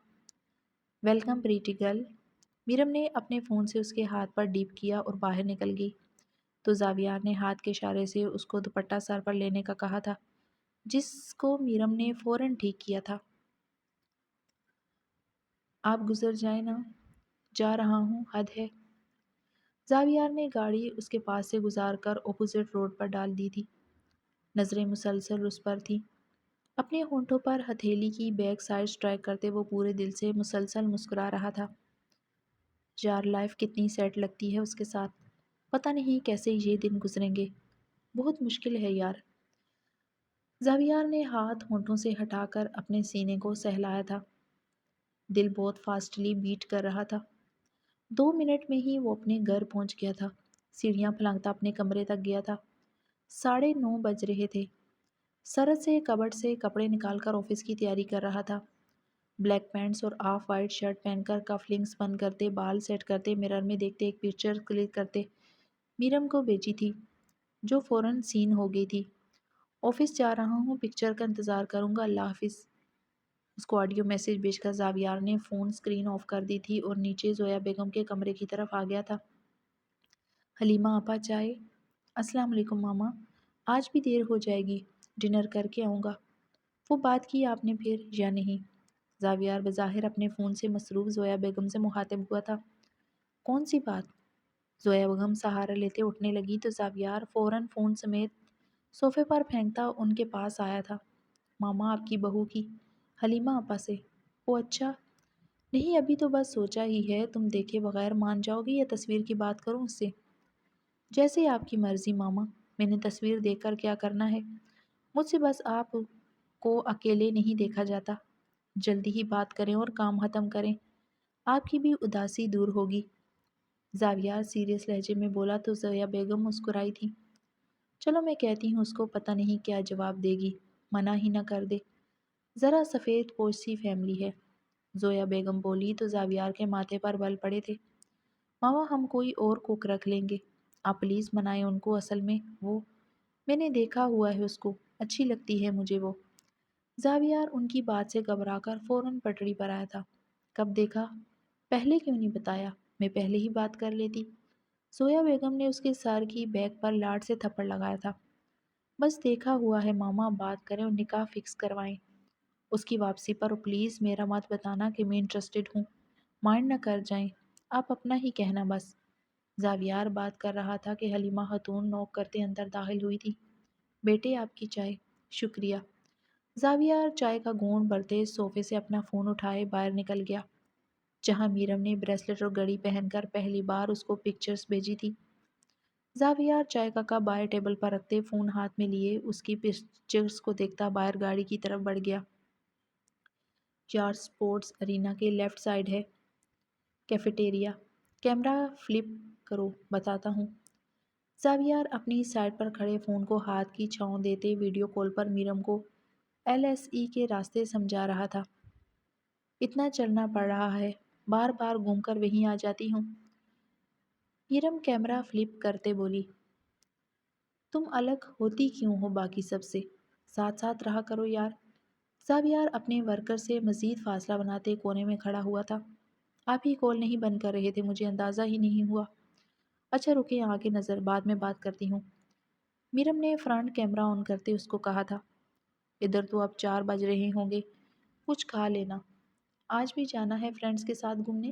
Welcome pretty girl. میرم نے اپنے فون سے اس کے ہاتھ پر ڈیپ کیا اور باہر نکل گئی تو زاویار نے ہاتھ کے اشارے سے اس کو دوپٹہ سر پر لینے کا کہا تھا، جس کو میرم نے فوراً ٹھیک کیا تھا۔ آپ گزر جائیں نا، جا رہا ہوں، حد ہے۔ زاویار نے گاڑی اس کے پاس سے گزار کر اپوزٹ روڈ پر ڈال دی تھی۔ نظریں مسلسل اس پر تھیں۔ اپنے ہونٹوں پر ہتھیلی کی بیک سائڈ اسٹرائک کرتے وہ پورے دل سے مسلسل مسکرا رہا تھا۔ یار لائف کتنی سیٹ لگتی ہے اس کے ساتھ، پتہ نہیں کیسے یہ دن گزریں گے، بہت مشکل ہے یار۔ زاویار نے ہاتھ ہونٹوں سے ہٹا کر اپنے سینے کو سہلایا تھا۔ دل بہت فاسٹلی بیٹ کر رہا تھا۔ 2 منٹ میں ہی وہ اپنے گھر پہنچ گیا تھا۔ سیڑھیاں پھلانگتا اپنے کمرے تک گیا تھا۔ 9:30 بج رہے تھے۔ سرد سے کبٹ سے کپڑے نکال کر آفس کی تیاری کر رہا تھا۔ بلیک پینٹس اور آف وائٹ شرٹ پہن کر کف لنکس بند کرتے، بال سیٹ کرتے، مرر میں دیکھتے ایک پکچر کلک کرتے میرم کو بھیجی تھی، جو فوراً سین ہو گئی تھی۔ آفس جا رہا ہوں، پکچر کا انتظار کروں گا، اللہ حافظ۔ اس کو آڈیو میسج بھیج کر زاویار نے فون اسکرین آف کر دی تھی اور نیچے زویا بیگم کے کمرے کی طرف آ گیا تھا۔ حلیمہ آپا چائے؟ السلام علیکم ماما، آج بھی دیر ہو جائے گی، ڈنر کر کے آؤں گا۔ وہ بات کی آپ نے پھر یا نہیں؟ زاویار بظاہر اپنے فون سے مصروف زویا بیگم سے مخاطب ہوا تھا۔ کون سی بات؟ زویا بیگم سہارا لیتے اٹھنے لگی تو زاویار فوراً فون سمیت صوفے پر پھینکتا ان کے پاس آیا تھا۔ ماما آپ کی بہو کی، حلیمہ آپا سے۔ او اچھا، نہیں ابھی تو بس سوچا ہی ہے، تم دیکھے بغیر مان جاؤ گی یا تصویر کی بات کروں اس سے؟ جیسے آپ کی مرضی ماما، میں نے تصویر دیکھ کر کیا کرنا ہے؟ مجھ سے بس آپ کو اکیلے نہیں دیکھا جاتا۔ جلدی ہی بات کریں اور کام ختم کریں، آپ کی بھی اداسی دور ہوگی۔ زاویار سیریس لہجے میں بولا تو زویا بیگم مسکرائی تھی۔ چلو میں کہتی ہوں اس کو، پتہ نہیں کیا جواب دے گی، منع ہی نہ کر دے، ذرا سفید پوش سی فیملی ہے۔ زویا بیگم بولی تو زاویار کے ماتھے پر بل پڑے تھے۔ ماما ہم کوئی اور کوک رکھ لیں گے، آپ پلیز منائیں ان کو، اصل میں وہ، میں نے دیکھا ہوا ہے اس کو، اچھی لگتی ہے مجھے وہ۔ زاویار ان کی بات سے گھبرا کر فوراً پٹڑی پر آیا تھا۔ کب دیکھا؟ پہلے کیوں نہیں بتایا، میں پہلے ہی بات کر لیتی۔ زویا بیگم نے اس کے سر کی بیک پر لاڈ سے تھپڑ لگایا تھا۔ بس دیکھا ہوا ہے ماما، بات کریں اور نکاح فکس کروائیں۔ اس کی واپسی پر پلیز میرا مت بتانا کہ میں انٹرسٹڈ ہوں، مائنڈ نہ کر جائیں، آپ اپنا ہی کہنا بس۔ زاویار بات کر رہا تھا کہ حلیمہ خاتون نوک کرتے اندر داخل ہوئی تھی۔ بیٹے آپ کی چائے۔ شکریہ۔ زاویار چائے کا گھونٹ بھرتے صوفے سے اپنا فون اٹھائے باہر نکل گیا، جہاں میرم نے بریسلٹ اور گھڑی پہن کر پہلی بار اس کو پکچرز بھیجی تھی۔ زاویار چائے کا کپ باہر ٹیبل پر رکھتے فون ہاتھ میں لیے اس کی پکچرز کو دیکھتا باہر گاڑی کی طرف بڑھ گیا۔ یار سپورٹس ارینا کے لیفٹ سائڈ ہے کیفیٹیریا، کیمرہ فلپ کرو بتاتا ہوں۔ زاویار اپنی سائٹ پر کھڑے فون کو ہاتھ کی چھاؤں دیتے ویڈیو کال پر میرم کو LSE کے راستے سمجھا رہا تھا۔ اتنا چلنا پڑ رہا ہے، بار بار گھوم کر وہیں آ جاتی ہوں۔ میرم کیمرہ فلپ کرتے بولی، تم الگ ہوتی کیوں ہو باقی سب سے، ساتھ ساتھ رہا کرو یار۔ زاویار اپنے ورکر سے مزید فاصلہ بناتے کونے میں کھڑا ہوا تھا۔ آپ ہی کال نہیں بند کر رہے تھے، مجھے اندازہ ہی نہیں ہوا۔ اچھا رکے، آگے نظر، بعد میں بات کرتی ہوں۔ میرم نے فرنٹ کیمرہ آن کرتے اس کو کہا تھا۔ ادھر تو اب 4 بج رہے ہوں گے، کچھ کھا لینا، آج بھی جانا ہے فرینڈز کے ساتھ گھومنے؟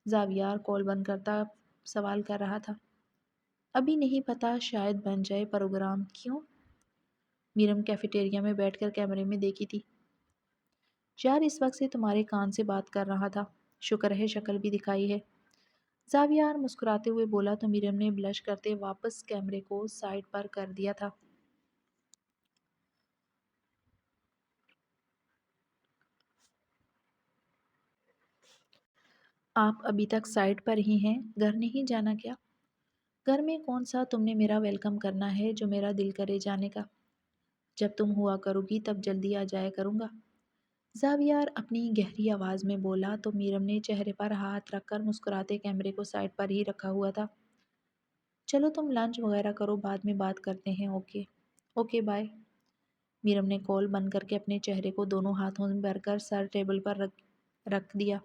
زاویار کال بند کرتا سوال کر رہا تھا۔ ابھی نہیں پتا، شاید بن جائے پروگرام، کیوں؟ میرم کیفیٹیریا میں بیٹھ کر کیمرے میں دیکھی تھی۔ یار اس وقت سے تمہارے کان سے بات کر رہا تھا، شکر ہے شکل بھی دکھائی ہے۔ زاویار مسکراتے ہوئے بولا تو میرم نے بلش کرتے واپس کیمرے کو سائڈ پر کر دیا تھا۔ آپ ابھی تک سائٹ پر ہی ہیں، گھر نہیں جانا کیا؟ گھر میں کون سا تم نے میرا ویلکم کرنا ہے جو میرا دل کرے جانے کا؟ جب تم ہوا کرو گی تب جلدی آ جایا کروں گا، زاویار اپنی گہری آواز میں بولا تو میرم نے چہرے پر ہاتھ رکھ کر مسکراتے کیمرے کو سائٹ پر ہی رکھا ہوا تھا۔ چلو تم لنچ وغیرہ کرو، بعد میں بات کرتے ہیں، اوکے؟ Okay bye. میرم نے کال بند کر کے اپنے چہرے کو دونوں ہاتھوں میں بھر کر سر ٹیبل پر رکھ دیا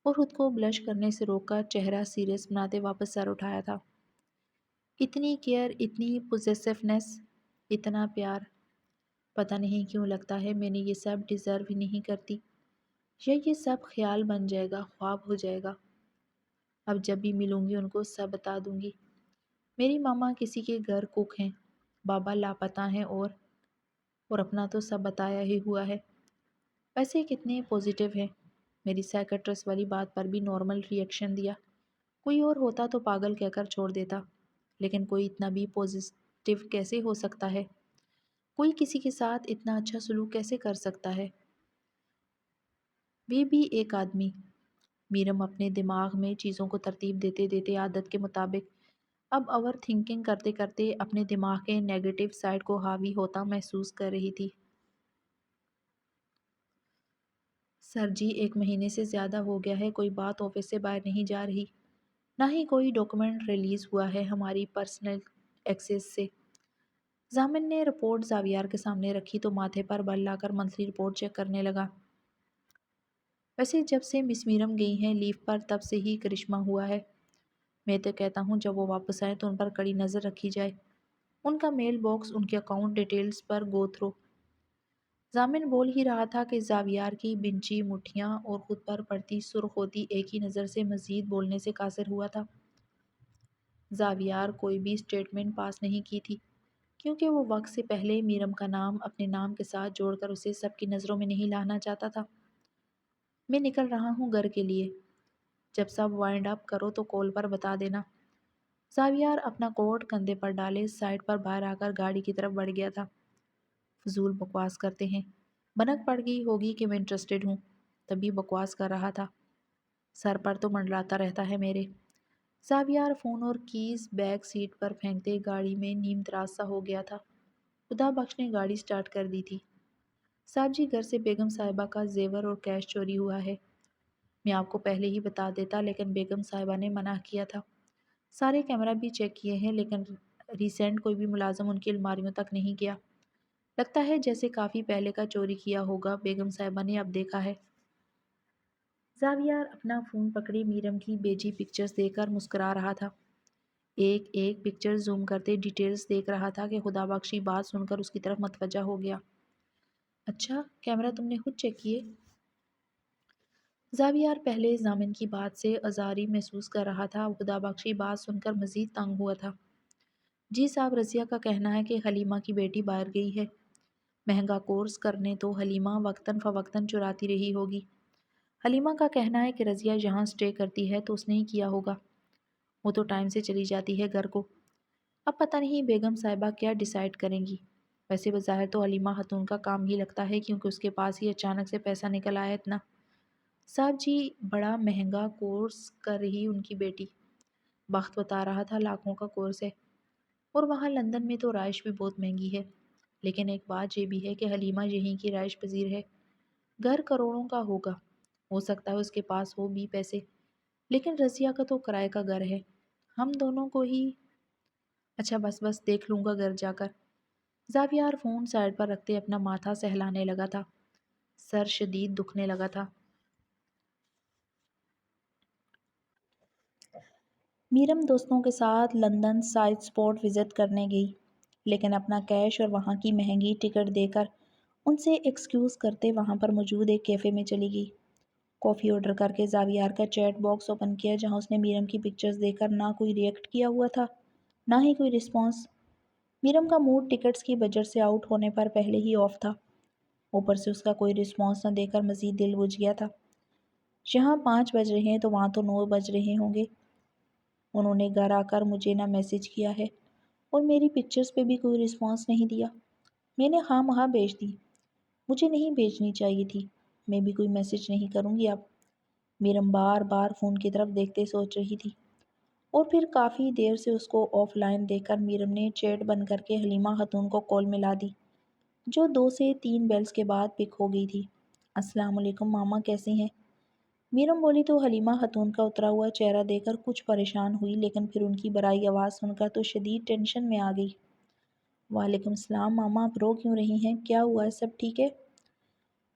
اور خود کو بلش کرنے سے روک کر چہرہ سیریس بناتے واپس سر اٹھایا تھا۔ اتنی کیئر، اتنی پوزیسیونیس، اتنا پیار، پتہ نہیں کیوں لگتا ہے میں نے یہ سب ڈیزرو ہی نہیں کرتی۔ یا یہ سب خیال بن جائے گا، خواب ہو جائے گا؟ اب جب بھی ملوں گی ان کو سب بتا دوں گی۔ میری ماما کسی کے گھر کوک ہیں، بابا لاپتہ ہیں، اور اپنا تو سب بتایا ہی ہوا ہے۔ ویسے کتنے پوزیٹیو ہیں۔ میری سائیکٹرسٹ والی بات پر بھی نارمل ری ایکشن دیا۔ کوئی اور ہوتا تو پاگل کہہ کر چھوڑ دیتا، لیکن کوئی اتنا بھی پوزیٹیو کیسے ہو سکتا ہے؟ کوئی کسی کے ساتھ اتنا اچھا سلوک کیسے کر سکتا ہے؟ وہ بھی ایک آدمی۔ میرم اپنے دماغ میں چیزوں کو ترتیب دیتے دیتے عادت کے مطابق اب اوور تھنکنگ کرتے کرتے اپنے دماغ کے نیگیٹو سائڈ کو حاوی ہوتا محسوس کر رہی تھی۔ سر جی 1 مہینے سے زیادہ ہو گیا ہے کوئی بات آفس سے باہر نہیں جا رہی، نہ ہی کوئی ڈاکومنٹ ریلیز ہوا ہے ہماری پرسنل ایکسس سے۔ ضامن نے رپورٹ زاویار کے سامنے رکھی تو ماتھے پر بل لا کر منتھلی رپورٹ چیک کرنے لگا۔ ویسے جب سے مس میرم گئی ہیں لیو پر تب سے ہی کرشمہ ہوا ہے۔ میں تو کہتا ہوں جب وہ واپس آئیں تو ان پر کڑی نظر رکھی جائے، ان کا میل باکس، ان کے اکاؤنٹ ڈیٹیلز پر گو تھرو۔ ضامن بول ہی رہا تھا کہ زاویار کی بنچی مٹھیاں اور خود پر پڑتی سرخ ہوتی ایک ہی نظر سے مزید بولنے سے قاصر ہوا تھا۔ زاویار کوئی بھی اسٹیٹمنٹ پاس نہیں کی تھی، کیونکہ وہ وقت سے پہلے میرم کا نام اپنے نام کے ساتھ جوڑ کر اسے سب کی نظروں میں نہیں لانا چاہتا تھا۔ میں نکل رہا ہوں گھر کے لیے، جب سب وائنڈ اپ کرو تو کال پر بتا دینا۔ زاویار اپنا کوٹ کندھے پر ڈالے سائڈ پر باہر آ کر گاڑی کی طرف بڑھ گیا تھا۔ فضول بکواس کرتے ہیں، بھنک پڑ گئی ہوگی کہ میں انٹرسٹڈ ہوں، تبھی بکواس کر رہا تھا، سر پر تو منڈلاتا رہتا ہے میرے۔ زاویار فون اور کیز بیک سیٹ پر پھینکتے گاڑی میں نیم دراز سا ہو گیا تھا۔ خدا بخش نے گاڑی سٹارٹ کر دی تھی۔ صاحب جی گھر سے بیگم صاحبہ کا زیور اور کیش چوری ہوا ہے۔ میں آپ کو پہلے ہی بتا دیتا لیکن بیگم صاحبہ نے منع کیا تھا۔ سارے کیمرہ بھی چیک کیے ہیں لیکن ریسنٹ کوئی بھی ملازم ان کی الماریوں تک نہیں گیا۔ لگتا ہے جیسے کافی پہلے کا چوری کیا ہوگا، بیگم صاحبہ نے اب دیکھا ہے۔ زاویار اپنا فون پکڑے میرم کی بیجی پکچرز دیکھ کر مسکرا رہا تھا۔ ایک ایک پکچر زوم کرتے ڈیٹیلز دیکھ رہا تھا کہ خدا بخشی بات سن کر اس کی طرف متوجہ ہو گیا۔ اچھا کیمرہ تم نے خود چیک کیے؟ زاویار پہلے ضامن کی بات سے آزاری محسوس کر رہا تھا، خدا بخشی بات سن کر مزید تنگ ہوا تھا۔ جی صاحب رضیہ کا کہنا ہے کہ حلیمہ کی بیٹی باہر گئی ہے، مہنگا کورس کرنے تو حلیمہ وقتاً فوقتاً چراتی رہی ہوگی۔ حلیمہ کا کہنا ہے کہ رضیہ جہاں سٹے کرتی ہے تو اس نے ہی کیا ہوگا، وہ تو ٹائم سے چلی جاتی ہے گھر کو۔ اب پتہ نہیں بیگم صاحبہ کیا ڈیسائیڈ کریں گی۔ ویسے بظاہر تو حلیمہ خاتون کا کام ہی لگتا ہے کیونکہ اس کے پاس ہی اچانک سے پیسہ نکل آیا اتنا۔ صاحب جی بڑا مہنگا کورس کر رہی ان کی بیٹی، بخت بتا رہا تھا لاکھوں کا کورس ہے، اور وہاں لندن میں تو رہائش بھی بہت مہنگی ہے۔ لیکن ایک بات یہ بھی ہے کہ حلیمہ یہیں کی رہائش پذیر ہے، گھر کروڑوں کا ہوگا، ہو سکتا ہے اس کے پاس ہو بھی پیسے، لیکن رضیہ کا تو کرائے کا گھر ہے، ہم دونوں کو ہی۔ اچھا بس دیکھ لوں گا گھر جا کر۔ زاویار فون سائڈ پر رکھتے اپنا ماتھا سہلانے لگا تھا، سر شدید دکھنے لگا تھا۔ میرم دوستوں کے ساتھ لندن سائٹ سپاٹ وزٹ کرنے گئی، لیکن اپنا کیش اور وہاں کی مہنگی ٹکٹ دے کر ان سے ایکسکیوز کرتے وہاں پر موجود ایک کیفے میں چلی گئی۔ کافی آرڈر کر کے زاویار کا چیٹ باکس اوپن کیا جہاں اس نے میرم کی پکچرز دیکھ کر نہ کوئی ریئیکٹ کیا ہوا تھا، نہ ہی کوئی رسپانس۔ میرم کا موڈ ٹکٹس کی بجٹ سے آؤٹ ہونے پر پہلے ہی آف تھا، اوپر سے اس کا کوئی رسپانس نہ دے کر مزید دل بجھ گیا تھا۔ جہاں 5 بج رہے ہیں تو وہاں تو 9 بج رہے ہوں گے۔ انہوں نے گھر آ کر مجھے نہ میسج کیا ہے اور میری پکچرز پہ بھی کوئی رسپانس نہیں دیا۔ میں نے خواہ مخواہ بھیج دی، مجھے نہیں بھیجنی چاہیے تھی، میں بھی کوئی میسج نہیں کروں گی اب۔ میرم بار بار فون کی طرف دیکھتے سوچ رہی تھی، اور پھر کافی دیر سے اس کو آف لائن دیکھ کر میرم نے چیٹ بند کر کے حلیمہ خاتون کو کال ملا دی، جو 2 سے 3 بیلز کے بعد پک ہو گئی تھی۔ السلام علیکم ماما، کیسی ہیں؟ میرم بولی تو حلیمہ خاتون کا اترا ہوا چہرہ دیکھ کر کچھ پریشان ہوئی، لیکن پھر ان کی برائی آواز سن کر تو شدید ٹینشن میں آ گئی۔ وعلیکم السلام ماما، آپ رو کیوں رہی ہیں؟ کیا ہوا ہے؟ سب ٹھیک ہے؟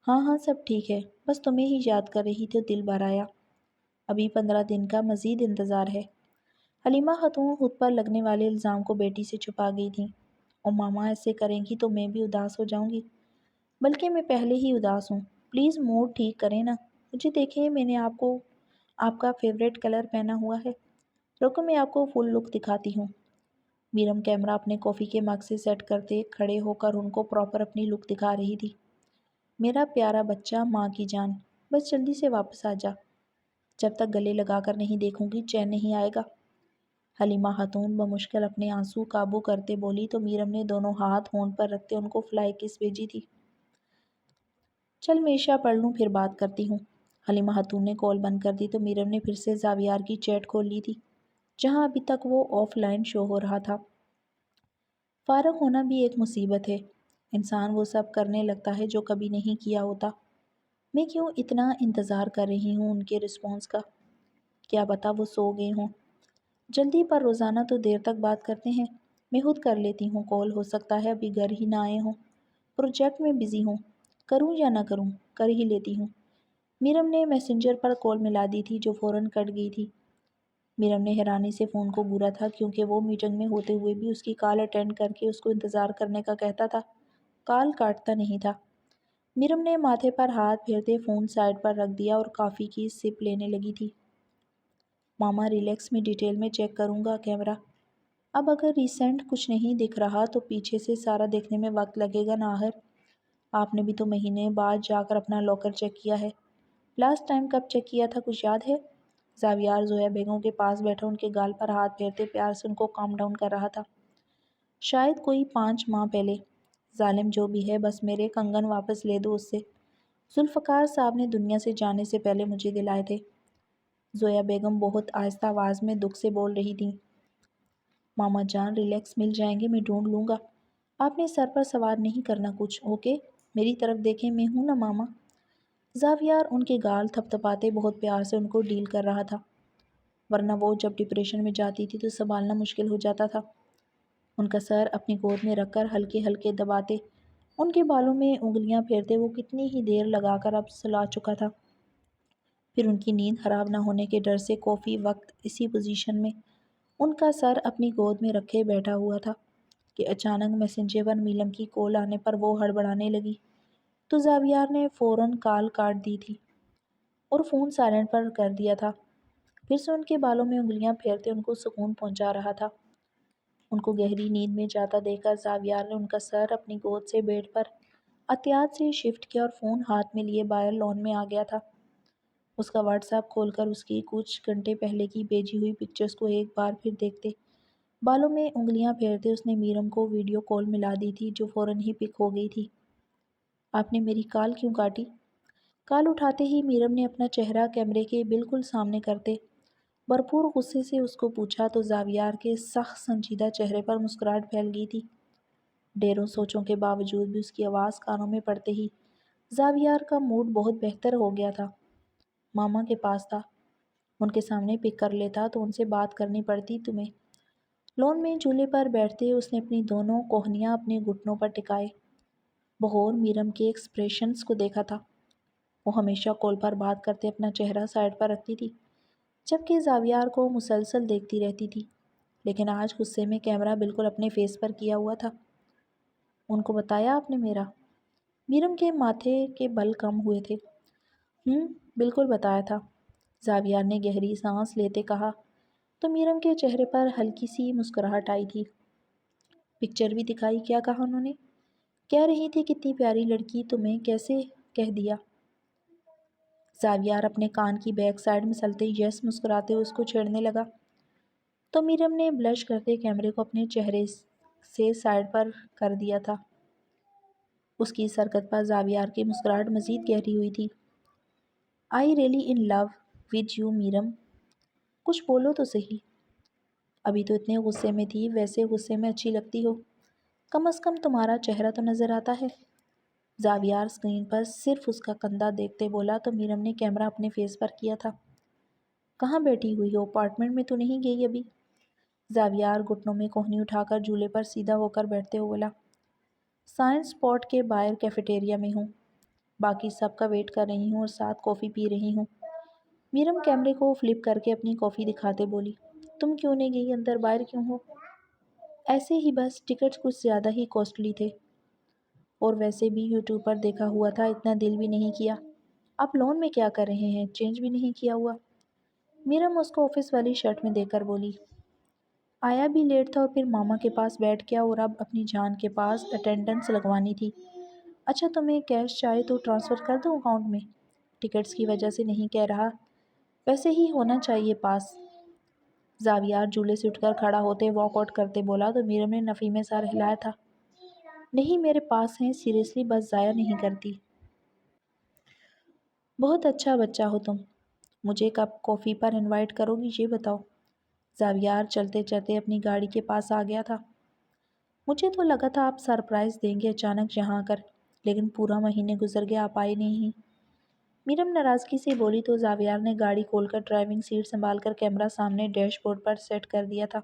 ہاں سب ٹھیک ہے، بس تمہیں ہی یاد کر رہی تھی، دل بھر آیا۔ ابھی 15 دن کا مزید انتظار ہے۔ حلیمہ خاتون خود پر لگنے والے الزام کو بیٹی سے چھپا گئی تھیں۔ اور ماما ایسے کریں گی تو میں بھی اداس ہو جاؤں گی، بلکہ میں پہلے ہی اداس ہوں، پلیز موڈ ٹھیک کریں نا۔ مجھے دیکھیں، میں نے آپ کا فیوریٹ کلر پہنا ہوا ہے۔ رکو میں آپ کو فل لک دکھاتی ہوں۔ میرم کیمرہ اپنے کافی کے مگ سے سیٹ کرتے کھڑے ہو کر ان کو پراپر اپنی لک دکھا رہی تھی۔ میرا پیارا بچہ، ماں کی جان، بس جلدی سے واپس آ جا۔ جب تک گلے لگا کر نہیں دیکھوں گی چین نہیں آئے گا۔ حلیمہ خاتون بمشکل اپنے آنسو قابو کرتے بولی تو میرم نے دونوں ہاتھ ہونٹ پر رکھتے ان کو فلائی کس بھیجی تھی۔ چل میں عشاء پڑھ لوں پھر بات کرتی ہوں۔ حلیمہ خاتون نے کال بند کر دی تو میرم نے پھر سے زاویار کی چیٹ کھول لی تھی، جہاں ابھی تک وہ آف لائن شو ہو رہا تھا۔ فارغ ہونا بھی ایک مصیبت ہے، انسان وہ سب کرنے لگتا ہے جو کبھی نہیں کیا ہوتا۔ میں کیوں اتنا انتظار کر رہی ہوں ان کے رسپانس کا؟ کیا پتہ وہ سو گئے ہوں۔ جلدی پر روزانہ تو دیر تک بات کرتے ہیں۔ میں خود کر لیتی ہوں کال، ہو سکتا ہے ابھی گھر ہی نہ آئے ہوں، پروجیکٹ میں بزی ہوں۔ کروں یا نہ کروں، کر ہی لیتی ہوں۔ میرم نے میسنجر پر کال ملا دی تھی جو فوراً کٹ گئی تھی۔ میرم نے حیرانی سے فون کو گھورا تھا کیونکہ وہ میٹنگ میں ہوتے ہوئے بھی اس کی کال اٹینڈ کر کے اس کو انتظار کرنے کا کہتا تھا، کال کاٹتا نہیں تھا۔ میرم نے ماتھے پر ہاتھ پھیرتے فون سائڈ پر رکھ دیا اور کافی کی سپ لینے لگی تھی۔ ماما ریلیکس، میں ڈیٹیل میں چیک کروں گا کیمرہ۔ اب اگر ریسنٹ کچھ نہیں دکھ رہا تو پیچھے سے سارا دیکھنے میں وقت لگے گا نا آخر۔ آپ نے بھی تو مہینے بعد جا کر اپنا لاکر چیک کیا ہے۔ لاسٹ ٹائم کب چیک کیا تھا کچھ یاد ہے؟ زاویار زویا بیگم کے پاس بیٹھا ان کے گال پر ہاتھ پھیرتے پیار سے ان کو کام ڈاؤن کر رہا تھا۔ شاید کوئی 5 ماہ پہلے۔ ظالم جو بھی ہے، بس میرے کنگن واپس لے دو اس سے۔ ذوالفقار صاحب نے دنیا سے جانے سے پہلے مجھے دلائے تھے۔ زویا بیگم بہت آہستہ آواز میں دکھ سے بول رہی تھیں۔ ماما جان ریلیکس، مل جائیں گے، میں ڈھونڈ لوں گا۔ آپ نے سر پر سوار نہیں کرنا کچھ، اوکے؟ میری طرف دیکھیں، میں ہوں نا ماما۔ زاویار ان کے گال تھپ تھپاتے بہت پیار سے ان کو ڈیل کر رہا تھا، ورنہ وہ جب ڈپریشن میں جاتی تھی تو سنبھالنا مشکل ہو جاتا تھا۔ ان کا سر اپنی گود میں رکھ کر ہلکے ہلکے دباتے، ان کے بالوں میں انگلیاں پھیرتے وہ کتنی ہی دیر لگا کر اب سلا چکا تھا۔ پھر ان کی نیند خراب نہ ہونے کے ڈر سے کافی وقت اسی پوزیشن میں ان کا سر اپنی گود میں رکھے بیٹھا ہوا تھا کہ اچانک میسنجر پر میلم کی کال آنے پر وہ ہڑبڑانے لگی تو زاویار نے فوراً کال کاٹ دی تھی اور فون سائلنٹ پر کر دیا تھا۔ پھر سے ان کے بالوں میں انگلیاں پھیرتے ان کو سکون پہنچا رہا تھا۔ ان کو گہری نیند میں جاتا دیکھ کر زاویار نے ان کا سر اپنی گود سے بیڈ پر احتیاط سے شفٹ کیا اور فون ہاتھ میں لیے باہر لان میں آ گیا تھا۔ اس کا واٹس ایپ کھول کر اس کی کچھ گھنٹے پہلے کی بھیجی ہوئی پکچرز کو ایک بار پھر دیکھتے، بالوں میں انگلیاں پھیرتے اس نے میرم کو ویڈیو کال ملا دی تھی جو فوراً ہی پک ہو گئی تھی۔ آپ نے میری کال کیوں کاٹی؟ کال اٹھاتے ہی میرم نے اپنا چہرہ کیمرے کے بالکل سامنے کرتے بھرپور غصے سے اس کو پوچھا تو زاویار کے سخت سنجیدہ چہرے پر مسکراہٹ پھیل گئی تھی۔ ڈھیروں سوچوں کے باوجود بھی اس کی آواز کانوں میں پڑتے ہی زاویار کا موڈ بہت بہتر ہو گیا تھا۔ ماما کے پاس تھا، ان کے سامنے پک کر لیتا تو ان سے بات کرنی پڑتی تمہیں۔ لون میں جھولے پر بیٹھتے اس نے اپنی دونوں کوہنیاں اپنے گھٹنوں پر ٹکائے بغور میرم کے ایکسپریشنز کو دیکھا تھا۔ وہ ہمیشہ کال پر بات کرتے اپنا چہرہ سائڈ پر رکھتی تھی جبکہ زاویار کو مسلسل دیکھتی رہتی تھی، لیکن آج غصے میں کیمرہ بالکل اپنے فیس پر کیا ہوا تھا۔ ان کو بتایا آپ نے میرا؟ میرم کے ماتھے کے بل کم ہوئے تھے۔ بالکل بتایا تھا، زاویار نے گہری سانس لیتے کہا تو میرم کے چہرے پر ہلکی سی مسکراہٹ آئی تھی۔ پکچر بھی دکھائی؟ کیا کہا انہوں نے؟ کہہ رہی تھی کتنی پیاری لڑکی، تمہیں کیسے کہہ دیا؟ زاویار اپنے کان کی بیک سائڈ مسلتے یس مسکراتے اس کو چھیڑنے لگا تو میرم نے بلش کرتے کیمرے کو اپنے چہرے سے سائڈ پر کر دیا تھا۔ اس کی اس حرکت پر زاویار کی مسکراہٹ مزید گہری ہوئی تھی۔ I really in love with you Miram, کچھ بولو تو صحیح۔ ابھی تو اتنے غصے میں تھی، ویسے غصے میں اچھی لگتی ہو، کم از کم تمہارا چہرہ تو نظر آتا ہے۔ زاویار اسکرین پر صرف اس کا کندھا دیکھتے بولا تو میرم نے کیمرہ اپنے فیس پر کیا تھا۔ کہاں بیٹھی ہوئی ہو؟ اپارٹمنٹ میں تو نہیں گئی ابھی؟ زاویار گھٹنوں میں کوہنی اٹھا کر جھولے پر سیدھا ہو کر بیٹھتے ہوئے بولا، سائنس اسپاٹ کے باہر کیفیٹیریا میں ہوں، باقی سب کا ویٹ کر رہی ہوں اور ساتھ کافی پی رہی ہوں۔ میرم کیمرے کو فلپ کر کے اپنی کافی دکھاتے بولی، تم کیوں نہیں گئی اندر، باہر کیوں ہو؟ ایسے ہی بس، ٹکٹس کچھ زیادہ ہی کاسٹلی تھے اور ویسے بھی یوٹیوب پر دیکھا ہوا تھا، اتنا دل بھی نہیں کیا۔ آپ لون میں کیا کر رہے ہیں؟ چینج بھی نہیں کیا ہوا؟ میرم اس کو آفس والی شرٹ میں دے کر بولی۔ آیا بھی لیٹ تھا اور پھر ماما کے پاس بیٹھ گیا اور اب اپنی جان کے پاس اٹینڈنس لگوانی تھی۔ اچھا تمہیں کیش چاہے تو ٹرانسفر کر دوں اکاؤنٹ میں؟ ٹکٹس کی وجہ سے نہیں کہہ رہا، ویسے ہی ہونا چاہیے پاس۔ زاویار جھولے سے اٹھ کر کھڑا ہوتے واک آؤٹ کرتے بولا تو میرم نے نفی میں سر ہلایا تھا۔ نہیں میرے پاس ہیں، سیریسلی بس ضائع نہیں کرتی۔ بہت اچھا بچہ ہو تم۔ مجھے کب کافی پر انوائٹ کرو گی یہ بتاؤ؟ زاویار چلتے چلتے اپنی گاڑی کے پاس آ گیا تھا۔ مجھے تو لگا تھا آپ سرپرائز دیں گے اچانک یہاں آ کر، لیکن پورا مہینے گزر گیا آپ آئے نہیں۔ میرم ناراضگی سے بولی تو زاویار نے گاڑی کھول کر ڈرائیونگ سیٹ سنبھال کر کیمرہ سامنے ڈیش بورڈ پر سیٹ کر دیا تھا۔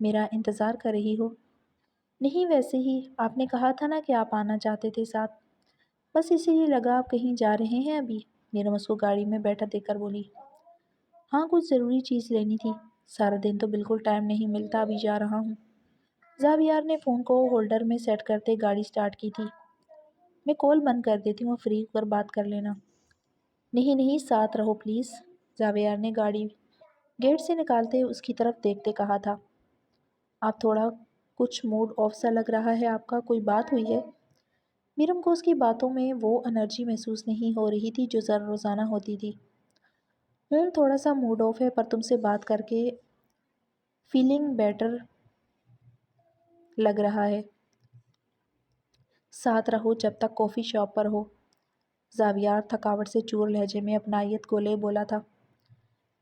میرا انتظار کر رہی ہو؟ نہیں ویسے ہی، آپ نے کہا تھا نا کہ آپ آنا چاہتے تھے ساتھ، بس اسی لیے لگا آپ کہیں جا رہے ہیں ابھی۔ میرم اس کو گاڑی میں بیٹھا دیکھ کر بولی۔ ہاں کچھ ضروری چیز لینی تھی، سارا دن تو بالکل ٹائم نہیں ملتا، ابھی جا رہا ہوں۔ زاویار نے فون کو ہولڈر میں سیٹ کرتے گاڑی سٹارٹ کی تھی۔ میں کال بند کر دیتی ہوں، فری ہو کر بات کر لینا۔ نہیں نہیں ساتھ رہو پلیز، زاویار نے گاڑی گیٹ سے نکالتے اس کی طرف دیکھتے کہا تھا۔ آپ تھوڑا کچھ موڈ آف سا لگ رہا ہے آپ کا، کوئی بات ہوئی ہے؟ میرم کو اس کی باتوں میں وہ انرجی محسوس نہیں ہو رہی تھی جو روزانہ ہوتی تھی۔ تھوڑا سا موڈ آف ہے پر تم سے بات کر کے فیلنگ بیٹر لگ رہا ہے۔ ساتھ رہو جب تک کافی شاپ پر ہو۔ زاویار تھکاوٹ سے چور لہجے میں اپنائیت کو لے بولا تھا۔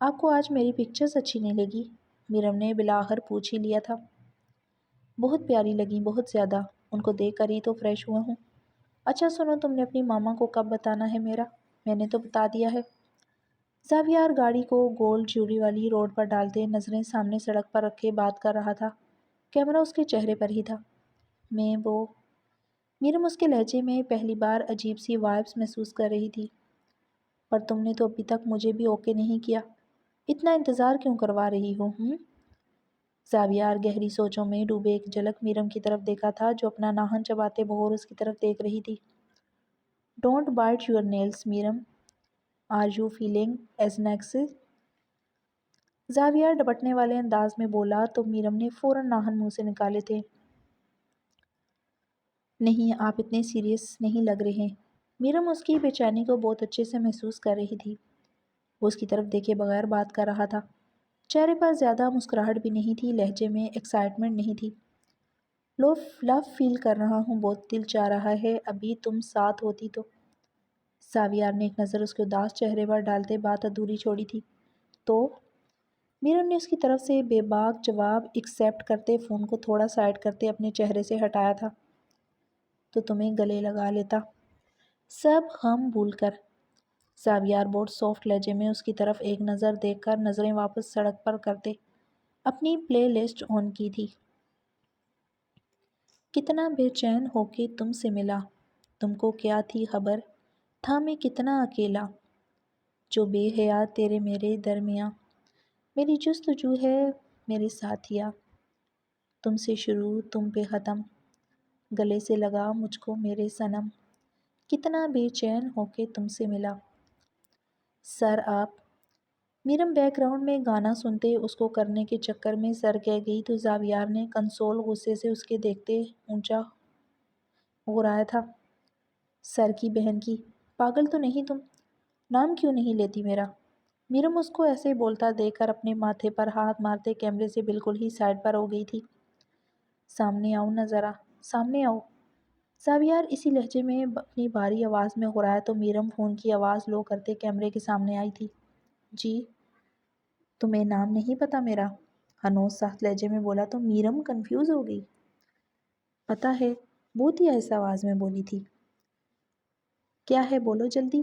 آپ کو آج میری پکچرز اچھی نہیں لگی؟ میرم نے بلاخر پوچھ ہی لیا تھا۔ بہت پیاری لگی، بہت زیادہ، ان کو دیکھ کر ہی تو فریش ہوا ہوں۔ اچھا سنو، تم نے اپنی ماما کو کب بتانا ہے میرا؟ میں نے تو بتا دیا ہے۔ زاویار گاڑی کو گول جوڑی والی روڈ پر ڈالتے نظریں سامنے سڑک پر رکھے بات کر رہا تھا، کیمرہ اس کے چہرے پر ہی تھا۔ میں وہ میرم اس کے لہجے میں پہلی بار عجیب سی وائبس محسوس کر رہی تھی۔ پر تم نے تو ابھی تک مجھے بھی اوکے نہیں کیا، اتنا انتظار کیوں کروا رہی ہو؟ زاویار گہری سوچوں میں ڈوبے ایک جھلک میرم کی طرف دیکھا تھا جو اپنا ناخن چباتے بغور اس کی طرف دیکھ رہی تھی۔ Don't bite your nails Miram, are you feeling anxious? Zaviyar ڈپٹنے والے انداز میں بولا تو میرم نے فوراً ناخن منہ سے نکالے تھے۔ نہیں آپ اتنے سیریس نہیں لگ رہے۔ میرم اس کی بے چینی کو بہت اچھے سے محسوس کر رہی تھی۔ وہ اس کی طرف دیکھے بغیر بات کر رہا تھا، چہرے پر زیادہ مسکراہٹ بھی نہیں تھی، لہجے میں ایکسائٹمنٹ نہیں تھی۔ لو فیل کر رہا ہوں، بہت دل چاہ رہا ہے ابھی تم ساتھ ہوتی تو۔ زاویار نے ایک نظر اس کے اداس چہرے پر ڈالتے بات ادھوری چھوڑی تھی۔ تو میرم نے اس کی طرف سے بے باک جواب ایکسیپٹ کرتے فون کو تھوڑا سائڈ کرتے اپنے چہرے سے ہٹایا تھا۔ تو تمہیں گلے لگا لیتا، سب غم بھول کر۔ زاویار بہت سافٹ لہجے میں اس کی طرف ایک نظر دیکھ کر نظریں واپس سڑک پر کرتے اپنی پلے لسٹ آن کی تھی۔ کتنا بے چین ہو کے تم سے ملا، تم کو کیا تھی خبر تھا میں کتنا اکیلا، جو بے حیا تیرے میرے درمیاں، میری جستجو ہے میرے ساتھیا، تم سے شروع تم پہ ختم، گلے سے لگا مجھ کو میرے صنم، کتنا بے چین ہو کے تم سے ملا۔ سر آپ میرم بیک گراؤنڈ میں گانا سنتے اس کو کرنے کے چکر میں سر کہہ گئی تو زاویار نے کنسول غصے سے اس کے دیکھتے اونچا غرایا تھا۔ سر کی بہن کی، پاگل تو نہیں تم؟ نام کیوں نہیں لیتی میرا؟ میرم اس کو ایسے بولتا دیکھ کر اپنے ماتھے پر ہاتھ مارتے کیمرے سے بالکل ہی سائڈ پر ہو گئی تھی۔ سامنے آؤ نا ذرا، سامنے آؤ۔ زاویار اسی لہجے میں اپنی بھاری آواز میں غرایا تو میرم فون کی آواز لو کرتے کیمرے کے سامنے آئی تھی۔ جی تمہیں نام نہیں پتا میرا؟ ہنوز سخت لہجے میں بولا تو میرم کنفیوز ہو گئی۔ پتا ہے، بہت ہی ایسا آواز میں بولی تھی۔ کیا ہے بولو جلدی۔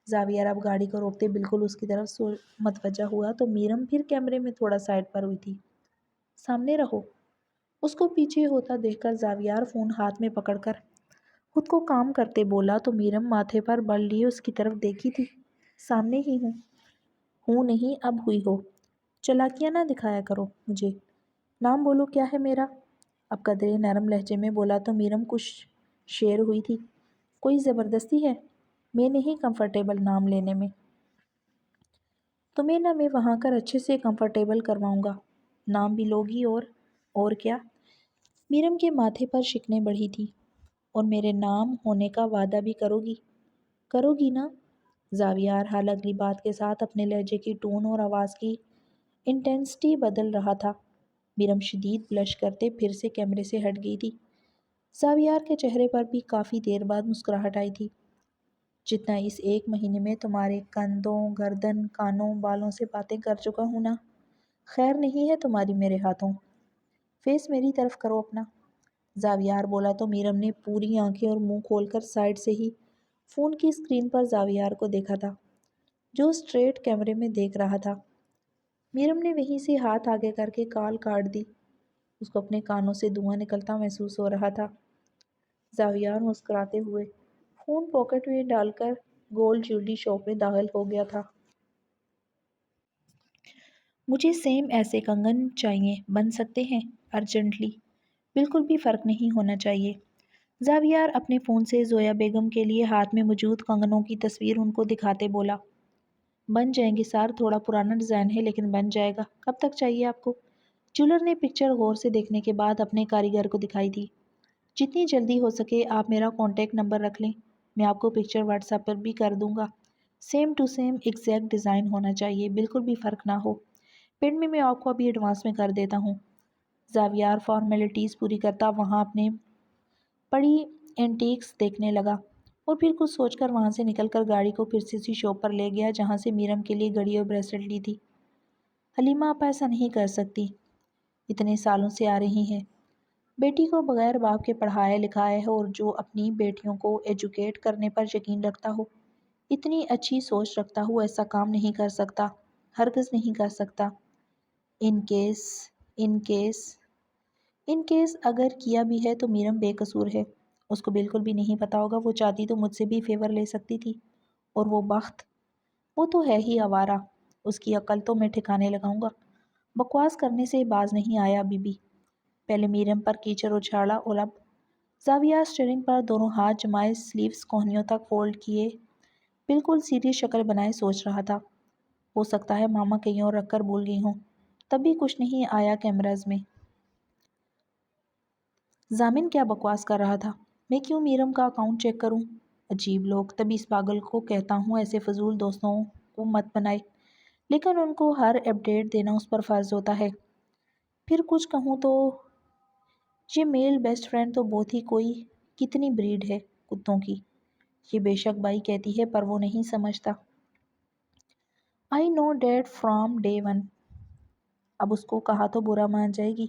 زاویار اب گاڑی کو روکتے بالکل اس کی طرف متوجہ ہوا تو میرم پھر کیمرے میں تھوڑا سائڈ پر ہوئی تھی۔ سامنے رہو۔ اس کو پیچھے ہوتا دیکھ کر زاویار فون ہاتھ میں پکڑ کر خود کو کام کرتے بولا تو میرم ماتھے پر بل لیے اس کی طرف دیکھی تھی۔ سامنے ہی ہوں۔ ہوں نہیں اب ہوئی ہو، چلاکیاں نہ دکھایا کرو مجھے۔ نام بولو کیا ہے میرا؟ اب قدرے نرم لہجے میں بولا تو میرم کچھ شیر ہوئی تھی۔ کوئی زبردستی ہے؟ میں نہیں کمفرٹیبل نام لینے میں۔ تمہیں نہ میں وہاں کر اچھے سے کمفرٹیبل کرواؤں گا، نام بھی لوگی اور کیا؟ میرم کے ماتھے پر شکنیں بڑھی تھی۔ اور میرے نام ہونے کا وعدہ بھی کرو گی نا؟ زاویار حال اگلی بات کے ساتھ اپنے لہجے کی ٹون اور آواز کی انٹینسٹی بدل رہا تھا۔ میرم شدید بلش کرتے پھر سے کیمرے سے ہٹ گئی تھی۔ زاویار کے چہرے پر بھی کافی دیر بعد مسکراہٹ آئی تھی۔ جتنا اس 1 مہینے میں تمہارے کندھوں، گردن، کانوں، بالوں سے باتیں کر چکا ہوں نا، خیر نہیں ہے تمہاری میرے ہاتھوں۔ فیس میری طرف کرو اپنا۔ زاویار بولا تو میرم نے پوری آنکھیں اور منہ کھول کر سائڈ سے ہی فون کی اسکرین پر زاویار کو دیکھا تھا، جو اسٹریٹ کیمرے میں دیکھ رہا تھا۔ میرم نے وہیں سے ہاتھ آگے کر کے کال کاٹ دی۔ اس کو اپنے کانوں سے دھواں نکلتا محسوس ہو رہا تھا۔ زاویار مسکراتے ہوئے فون پاکٹ میں ڈال کر گولڈ جیولری شاپ میں داخل ہو گیا تھا۔ مجھے سیم ایسے کنگن چاہیے، بن سکتے ہیں؟ ارجنٹلی۔ بالکل بھی فرق نہیں ہونا چاہیے۔ زاویار اپنے فون سے زویا بیگم کے لیے ہاتھ میں موجود کنگنوں کی تصویر ان کو دکھاتے بولا، بن جائیں گے سار، تھوڑا پرانا ڈیزائن ہے لیکن بن جائے گا۔ کب تک چاہیے آپ کو؟ جولر نے پکچر غور سے دیکھنے کے بعد اپنے کاریگر کو دکھائی تھی۔ جتنی جلدی ہو سکے آپ میرا کانٹیکٹ نمبر رکھ لیں، میں آپ کو پکچر واٹس ایپ پر بھی کر دوں گا۔ Same to same exact design ہونا چاہیے، بالکل بھی فرق نہ ہو۔ پیمنٹ میں آپ کو ابھی ایڈوانس میں کر دیتا ہوں۔ زاویار فارمیلٹیز پوری کرتا وہاں اپنے پڑی اینٹیکس دیکھنے لگا اور پھر کچھ سوچ کر وہاں سے نکل کر گاڑی کو پھر سے اسی شاپ پر لے گیا جہاں سے میرم کے لیے گھڑی اور بریسلٹ لی تھی۔ حلیمہ آپ ایسا نہیں کر سکتی، اتنے سالوں سے آ رہی ہیں۔ بیٹی کو بغیر باپ کے پڑھایا لکھایا ہے اور جو اپنی بیٹیوں کو ایجوکیٹ کرنے پر یقین رکھتا ہو، اتنی اچھی سوچ رکھتا ہو، ایسا کام نہیں کر سکتا، ہرگز نہیں کر سکتا۔ ان کیس اگر کیا بھی ہے تو میرم بے قصور ہے، اس کو بالکل بھی نہیں پتا ہوگا، وہ چاہتی تو مجھ سے بھی فیور لے سکتی تھی۔ اور وہ بخت، وہ تو ہے ہی آوارہ، اس کی عقل تو میں ٹھکانے لگاؤں گا۔ بکواس کرنے سے باز نہیں آیا ابھی بھی۔ پہلے میرم پر کیچڑ اچھالا اور اب زاویہ اسٹیئرنگ پر دونوں ہاتھ جمائے سلیوز کوہنیوں تک فولڈ کیے بالکل سیدھی شکل بنائے سوچ رہا تھا، ہو سکتا ہے ماما کہیں اور رکھ کر بھول گئی ہوں۔ تب بھی کچھ نہیں آیا کیمراز میں۔ ضامن کیا بکواس کر رہا تھا؟ میں کیوں میرم کا اکاؤنٹ چیک کروں؟ عجیب لوگ، تبھی اس پاگل کو کہتا ہوں ایسے فضول دوستوں کو مت بنائے، لیکن ان کو ہر اپڈیٹ دینا اس پر فرض ہوتا ہے۔ پھر کچھ کہوں تو یہ میل بیسٹ فرینڈ تو بہت ہی کوئی کتنی بریڈ ہے کتوں کی، یہ بے شک بائی کہتی ہے پر وہ نہیں سمجھتا۔ آئی نو ڈیٹ فرام ڈے ون۔ اب اس کو کہا تو برا مان جائے گی۔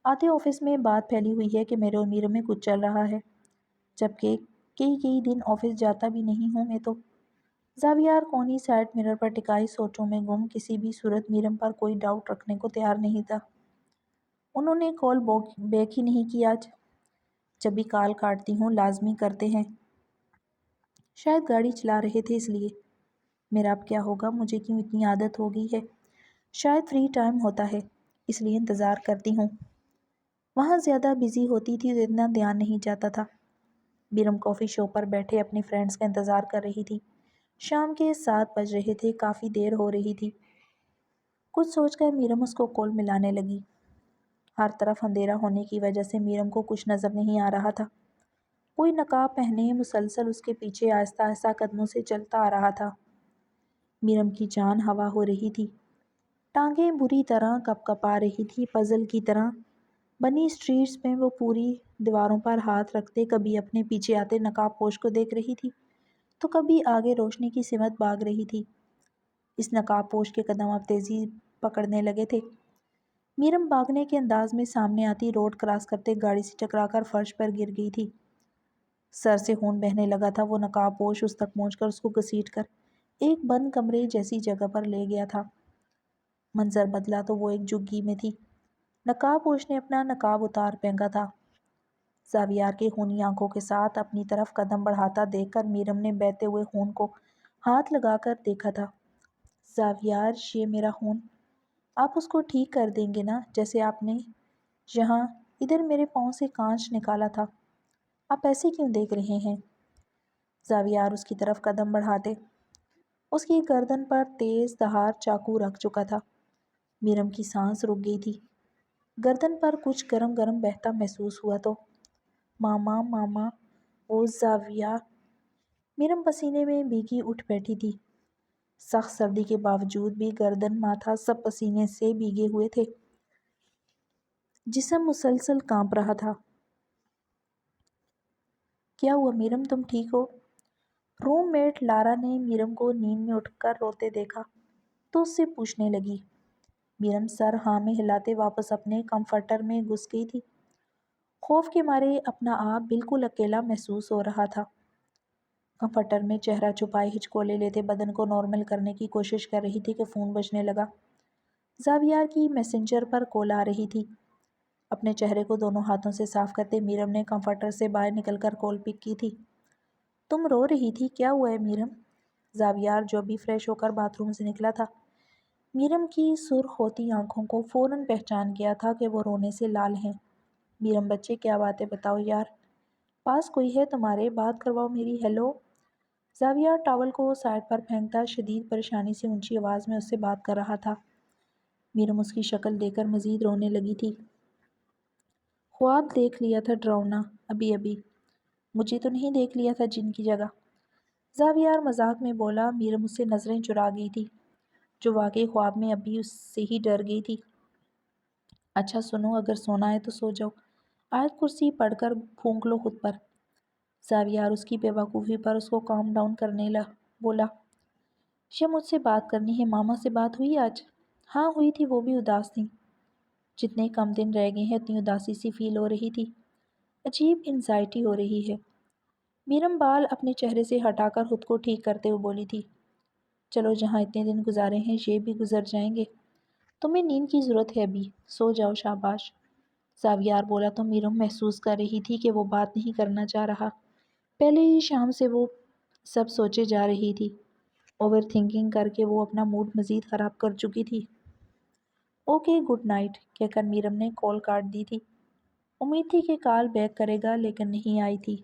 آتے آفس میں بات پھیلی ہوئی ہے کہ میرے اور میرم میں کچھ چل رہا ہے، جبکہ کئی دن آفس جاتا بھی نہیں ہوں میں تو۔ زاویار کونی سائڈ مرر پر ٹکائی سوچوں میں گم، کسی بھی صورت میرم پر کوئی ڈاؤٹ رکھنے کو تیار نہیں تھا۔ انہوں نے کال بیک ہی نہیں کی آج۔ جب بھی کال کاٹتی ہوں لازمی کرتے ہیں، شاید گاڑی چلا رہے تھے اس لیے۔ میرا اب کیا ہوگا، مجھے کیوں اتنی عادت ہو گئی ہے، شاید فری ٹائم ہوتا ہے اس لیے انتظار کرتی ہوں۔ وہاں زیادہ بزی ہوتی تھی تو اتنا دھیان نہیں جاتا تھا۔ میرم کافی شاپ پر بیٹھے اپنی فرینڈز کا انتظار کر رہی تھی۔ شام کے 7 بج رہے تھے، کافی دیر ہو رہی تھی۔ کچھ سوچ کر میرم اس کو کال ملانے لگی۔ ہر طرف اندھیرا ہونے کی وجہ سے میرم کو کچھ نظر نہیں آ رہا تھا۔ کوئی نقاب پہنے مسلسل اس کے پیچھے آہستہ آہستہ قدموں سے چلتا آ رہا تھا۔ میرم کی جان ہوا ہو رہی تھی، ٹانگیں بری طرح کپ کپا رہی تھی، پزل کی طرح بنی اسٹریٹس میں وہ پوری دیواروں پر ہاتھ رکھتے کبھی اپنے پیچھے آتے نقاب پوش کو دیکھ رہی تھی تو کبھی آگے روشنی کی سمت بھاگ رہی تھی۔ اس نقاب پوش کے قدم اب تیزی پکڑنے لگے تھے۔ میرم بھاگنے کے انداز میں سامنے آتی روڈ کراس کرتے گاڑی سے ٹکرا کر فرش پر گر گئی تھی۔ سر سے خون بہنے لگا تھا۔ وہ نقاب پوش اس تک پہنچ کر اس کو گھسیٹ کر ایک بند کمرے جیسی جگہ پر لے گیا تھا۔ منظر بدلا تو وہ ایک جھگی میں تھی۔ نقاب پوش نے اپنا نقاب اتار پھینکا تھا۔ زاویار کے خونی آنکھوں کے ساتھ اپنی طرف قدم بڑھاتا دیکھ کر میرم نے بہتے ہوئے خون کو ہاتھ لگا کر دیکھا تھا۔ زاویار، یہ میرا خون، آپ اس کو ٹھیک کر دیں گے نا، جیسے آپ نے یہاں ادھر میرے پاؤں سے کانچ نکالا تھا، آپ ایسے کیوں دیکھ رہے ہیں؟ زاویار اس کی طرف قدم بڑھاتے اس کی گردن پر تیز دھار چاقو رکھ چکا تھا۔ میرم کی سانس رک گئی تھی۔ گردن پر کچھ گرم گرم بہتا محسوس ہوا تو ماما ماما وہ زاویہ۔ میرم پسینے میں بھیگی اٹھ بیٹھی تھی۔ سخت سردی کے باوجود بھی گردن ماتھا سب پسینے سے بھیگے ہوئے تھے۔ جسم مسلسل کانپ رہا تھا۔ کیا ہوا میرم، تم ٹھیک ہو؟ روم میٹ لارا نے میرم کو نیند میں اٹھ کر روتے دیکھا تو اس سے پوچھنے لگی۔ میرم سر ہاں میں ہلاتے واپس اپنے کمفرٹر میں گھس گئی تھی۔ خوف کے مارے اپنا آپ بالکل اکیلا محسوس ہو رہا تھا۔ کمفرٹر میں چہرہ چھپائے ہچکولے لیتے بدن کو نارمل کرنے کی کوشش کر رہی تھی کہ فون بجنے لگا۔ زاویار کی میسنجر پر کال آ رہی تھی۔ اپنے چہرے کو دونوں ہاتھوں سے صاف کرتے میرم نے کمفرٹر سے باہر نکل کر کال پک کی تھی۔ تم رو رہی تھی، کیا ہوا ہے میرم؟ زاویار جو بھی فریش ہو کر باتھ روم سے نکلا تھا، میرم کی سرخ ہوتی آنکھوں کو فوراً پہچان گیا تھا کہ وہ رونے سے لال ہیں۔ میرم بچے کیا بات ہے بتاؤ یار، پاس کوئی ہے تمہارے، بات کرواؤ میری، ہیلو۔ زاویار ٹاول کو سائڈ پر پھینکتا شدید پریشانی سے اونچی آواز میں اس سے بات کر رہا تھا۔ میرم اس کی شکل دیکھ کر مزید رونے لگی تھی۔ خواب دیکھ لیا تھا ڈراؤنا، ابھی مجھے تو نہیں دیکھ لیا تھا جن کی جگہ؟ زاویار مذاق میں بولا۔ میرم اس سے نظریں چرا گئی تھی، جو واقعی خواب میں ابھی اس سے ہی ڈر گئی تھی۔ اچھا سنو، اگر سونا ہے تو سو جاؤ، آیت کرسی پڑھ کر پھونک لو خود پر۔ زاویار اس کی بے وقوفی پر اس کو کام ڈاؤن کرنے بولا۔ یہ مجھ سے بات کرنی ہے، ماما سے بات ہوئی آج؟ ہاں ہوئی تھی، وہ بھی اداس تھی۔ جتنے کم دن رہ گئے ہیں اتنی اداسی سی فیل ہو رہی تھی، عجیب انزائٹی ہو رہی ہے۔ میرم بال اپنے چہرے سے ہٹا کر خود کو ٹھیک کرتے ہوئے بولی تھی، چلو جہاں اتنے دن گزارے ہیں یہ بھی گزر جائیں گے، تمہیں نیند کی ضرورت ہے ابھی، سو جاؤ شاباش۔ زاویار بولا تو میرم محسوس کر رہی تھی کہ وہ بات نہیں کرنا چاہ رہا۔ پہلے ہی شام سے وہ سب سوچے جا رہی تھی، اوور تھنکنگ کر کے وہ اپنا موڈ مزید خراب کر چکی تھی۔ اوکے گڈ نائٹ کہہ کر میرم نے کال کاٹ دی تھی۔ امید تھی کہ کال بیک کرے گا لیکن نہیں آئی تھی۔